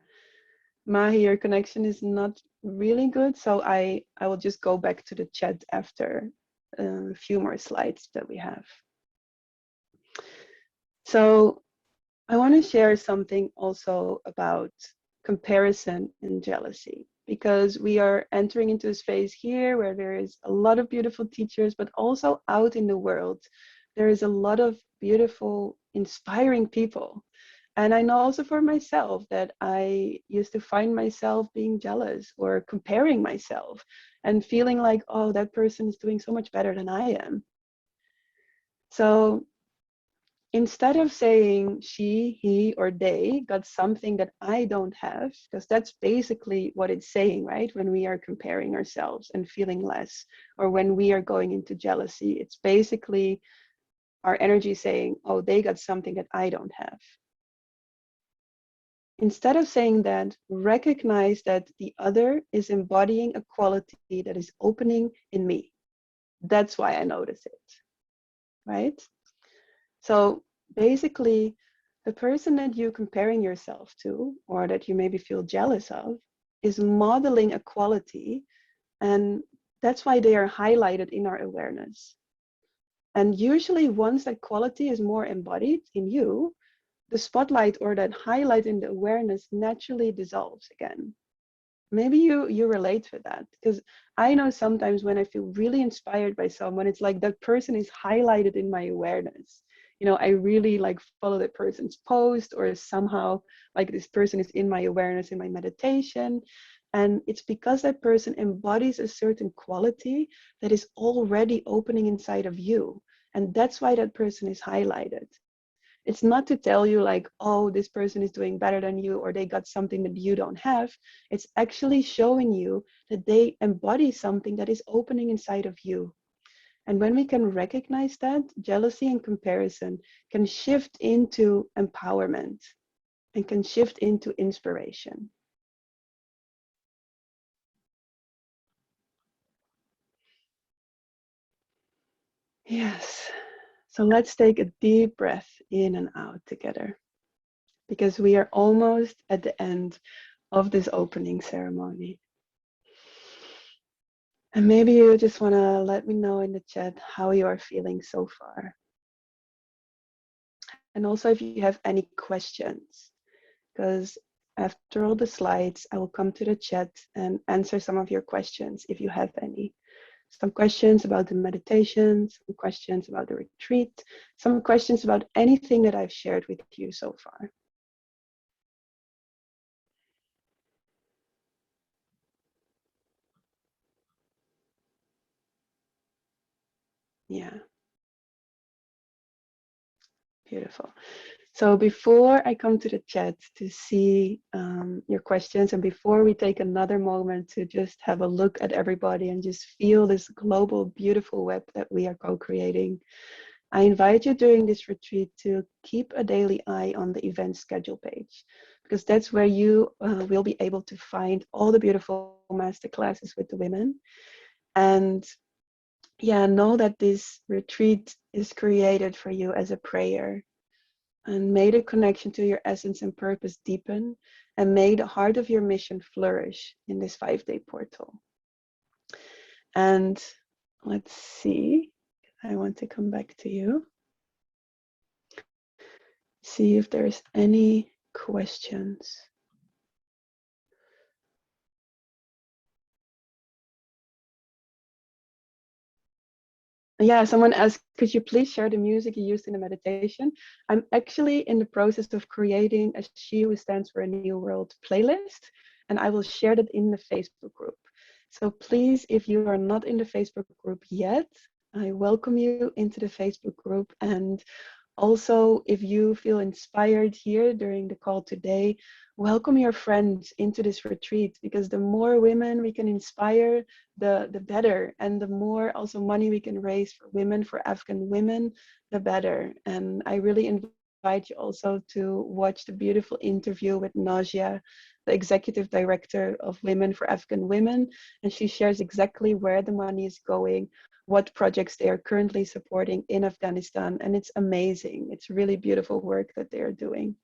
Mahi, your connection is not really good, so I will just go back to the chat after a few more slides that we have. So I want to share something also about comparison and jealousy, because we are entering into a space here where there is a lot of beautiful teachers, but also out in the world, there is a lot of beautiful, inspiring people. And I know also for myself that I used to find myself being jealous or comparing myself and feeling like, oh, that person is doing so much better than I am. So instead of saying she, he, or they got something that I don't have, because that's basically what it's saying, right? When we are comparing ourselves and feeling less, or when we are going into jealousy, it's basically our energy saying, oh, they got something that I don't have. Instead of saying that, recognize that the other is embodying a quality that is opening in me. That's why I notice it, right? So basically, the person that you're comparing yourself to, or that you maybe feel jealous of, is modeling a quality, and that's why they are highlighted in our awareness. And usually, once that quality is more embodied in you, the spotlight or that highlight in the awareness naturally dissolves again. Maybe you relate with that, because I know sometimes when I feel really inspired by someone, it's like that person is highlighted in my awareness. You know, I really like follow that person's post, or somehow like this person is in my awareness in my meditation. And it's because that person embodies a certain quality that is already opening inside of you. And that's why that person is highlighted. It's not to tell you like, oh, this person is doing better than you, or they got something that you don't have. It's actually showing you that they embody something that is opening inside of you. And when we can recognize that, jealousy and comparison can shift into empowerment and can shift into inspiration. Yes. So let's take a deep breath in and out together, because we are almost at the end of this opening ceremony. And maybe you just want to let me know in the chat how you are feeling so far. And also if you have any questions, because after all the slides, I will come to the chat and answer some of your questions if you have any. Some questions about the meditation, some questions about the retreat, some questions about anything that I've shared with you so far. Yeah, beautiful. So before I come to the chat to see your questions, and before we take another moment to just have a look at everybody and just feel this global, beautiful web that we are co-creating, I invite you during this retreat to keep a daily eye on the event schedule page, because that's where you will be able to find all the beautiful masterclasses with the women. And yeah, know that this retreat is created for you as a prayer. And may the connection to your essence and purpose deepen, and may the heart of your mission flourish in this 5-day portal. And let's see, I want to come back to you. See if there's any questions. Yeah, someone asked, could you please share the music you used in the meditation? I'm actually in the process of creating a She Who Stands for a New World playlist, and I will share that in the Facebook group. So please, if you are not in the Facebook group yet, I welcome you into the Facebook group. And also, if you feel inspired here during the call today, welcome your friends into this retreat, because the more women we can inspire, the better. And the more also money we can raise for women, for African women, the better. And I really invite invite you also to watch the beautiful interview with Najia, the executive director of Women for African Women. And she shares exactly where the money is going, what projects they are currently supporting in Afghanistan. And it's amazing. It's really beautiful work that they are doing.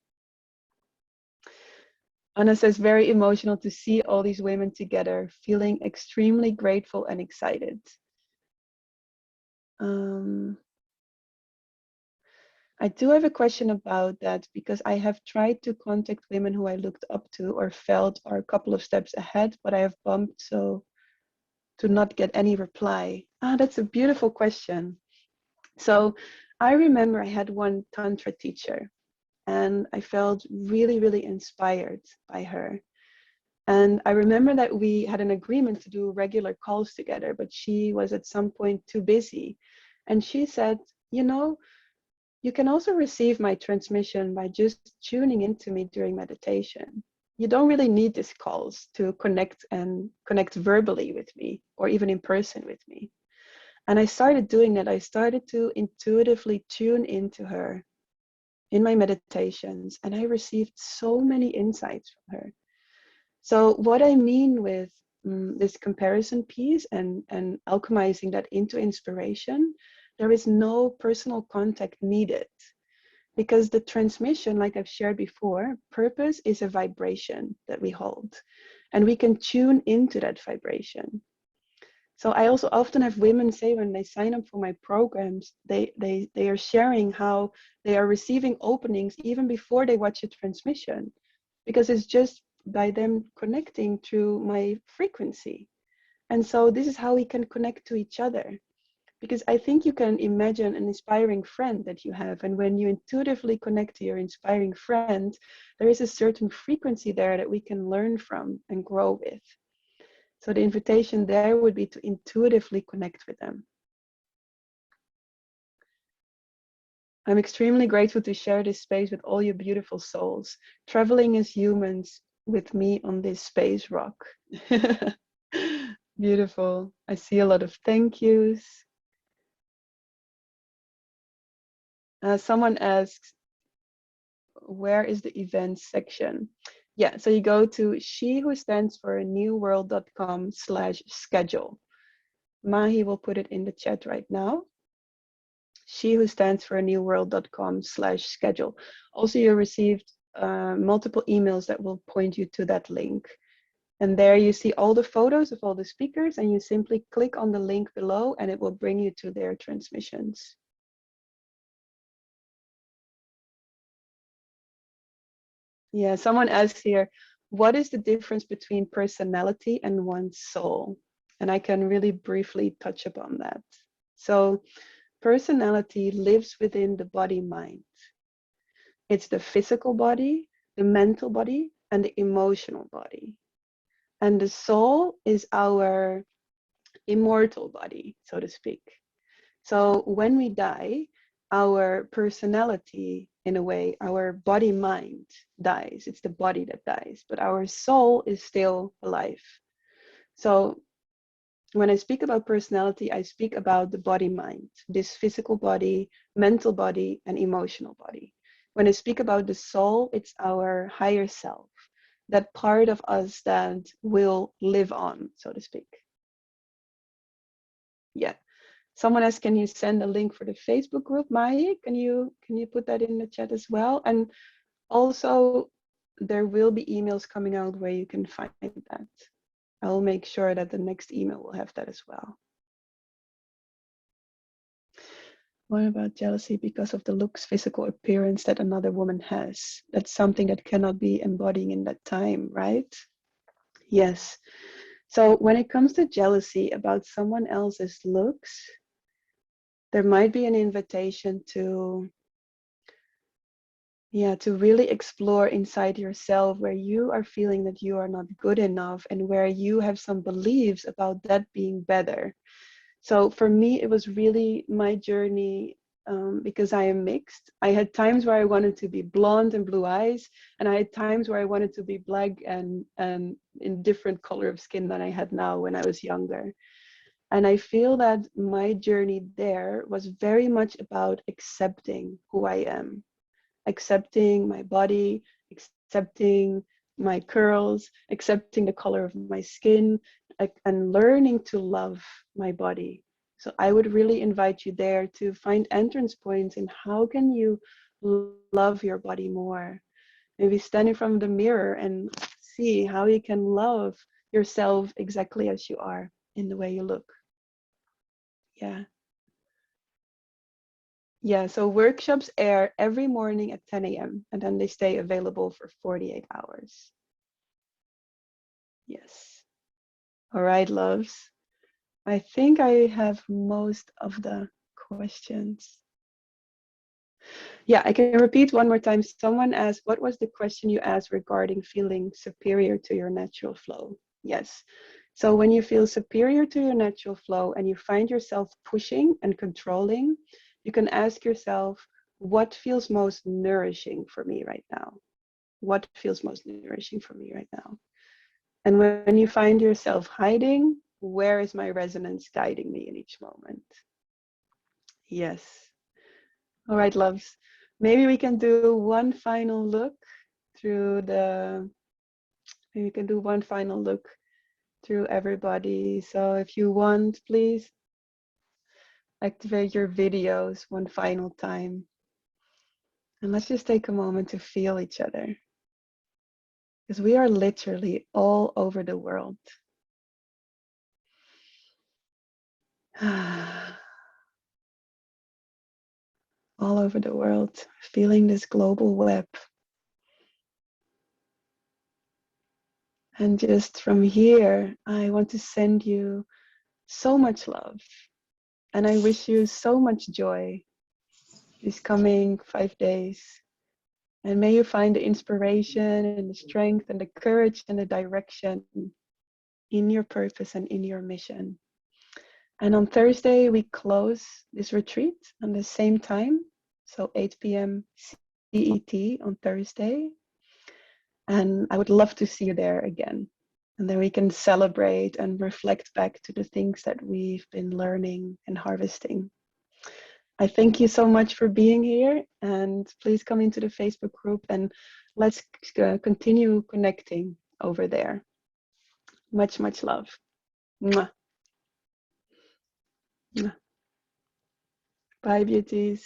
Anna says, very emotional to see all these women together, feeling extremely grateful and excited. I do have a question about that because I have tried to contact women who I looked up to or felt are a couple of steps ahead, but I have bumped so to not get any reply. That's a beautiful question. So I remember I had one Tantra teacher and I felt really, really inspired by her. And I remember that we had an agreement to do regular calls together, but she was at some point too busy. And she said, you know, you can also receive my transmission by just tuning into me during meditation. You don't really need these calls to connect verbally with me or even in person with me. And I started doing that. I started to intuitively tune into her in my meditations, and I received so many insights from her. So what I mean with this comparison piece and alchemizing that into inspiration, there is no personal contact needed. Because the transmission, like I've shared before, purpose is a vibration that we hold, and we can tune into that vibration. So I also often have women say when they sign up for my programs, they are sharing how they are receiving openings even before they watch a transmission, because it's just by them connecting through my frequency. And so this is how we can connect to each other. Because I think you can imagine an inspiring friend that you have. And when you intuitively connect to your inspiring friend, there is a certain frequency there that we can learn from and grow with. So the invitation there would be to intuitively connect with them. I'm extremely grateful to share this space with all you beautiful souls, traveling as humans with me on this space rock. Beautiful. I see a lot of thank yous. Someone asks, where is the events section? Yeah, so you go to she who stands for a newworld.com/schedule. Mahi will put it in the chat right now. She who stands for a newworld.com/schedule. Also, you received multiple emails that will point you to that link. And there you see all the photos of all the speakers, and you simply click on the link below and it will bring you to their transmissions. Yeah, someone asks here, what is the difference between personality and one's soul? And I can really briefly touch upon that. So personality lives within the body-mind. It's the physical body, the mental body, and the emotional body. And the soul is our immortal body, so to speak. So when we die, our personality, in a way, our body mind dies. It's the body that dies, but our soul is still alive. So when I speak about personality, I speak about the body mind, this physical body, mental body, and emotional body. When I speak about the soul, it's our higher self, that part of us that will live on, so to speak. Yeah. Someone else, can you send a link for the Facebook group, Mai? Can you put that in the chat as well? And also, there will be emails coming out where you can find that. I'll make sure that the next email will have that as well. What about jealousy because of the looks, physical appearance that another woman has? That's something that cannot be embodying in that time, right? Yes. So when it comes to jealousy about someone else's looks, there might be an invitation to really explore inside yourself where you are feeling that you are not good enough and where you have some beliefs about that being better. So for me, it was really my journey, because I am mixed. I had times where I wanted to be blonde and blue eyes, and I had times where I wanted to be black and in different color of skin than I had now when I was younger. And I feel that my journey there was very much about accepting who I am accepting my body, accepting my curls, accepting the color of my skin, and learning to love my body. So I would really invite you there to find entrance points in how can you love your body more. Maybe stand in front of the mirror and see how you can love yourself exactly as you are in the way you look. Yeah. Yeah, so workshops air every morning at 10 a.m. and then they stay available for 48 hours. Yes. All right, loves. I think I have most of the questions. Yeah, I can repeat one more time. Someone asked, what was the question you asked regarding feeling superior to your natural flow? Yes. So when you feel superior to your natural flow and you find yourself pushing and controlling, you can ask yourself, what feels most nourishing for me right now? What feels most nourishing for me right now? And when you find yourself hiding, where is my resonance guiding me in each moment? Yes. All right, loves. Maybe we can do one final look through the, maybe we can do one final look through everybody. So if you want, please activate your videos one final time. And let's just take a moment to feel each other. Because we are literally all over the world. All over the world, feeling this global web. And just from here, I want to send you so much love. And I wish you so much joy these coming 5 days. And may you find the inspiration and the strength and the courage and the direction in your purpose and in your mission. And on Thursday, we close this retreat on the same time. So 8 p.m. CET on Thursday. And I would love to see you there again. And then we can celebrate and reflect back to the things that we've been learning and harvesting. I thank you so much for being here, and please come into the Facebook group and let's continue connecting over there. Much, much love. Mwah. Mwah. Bye, beauties.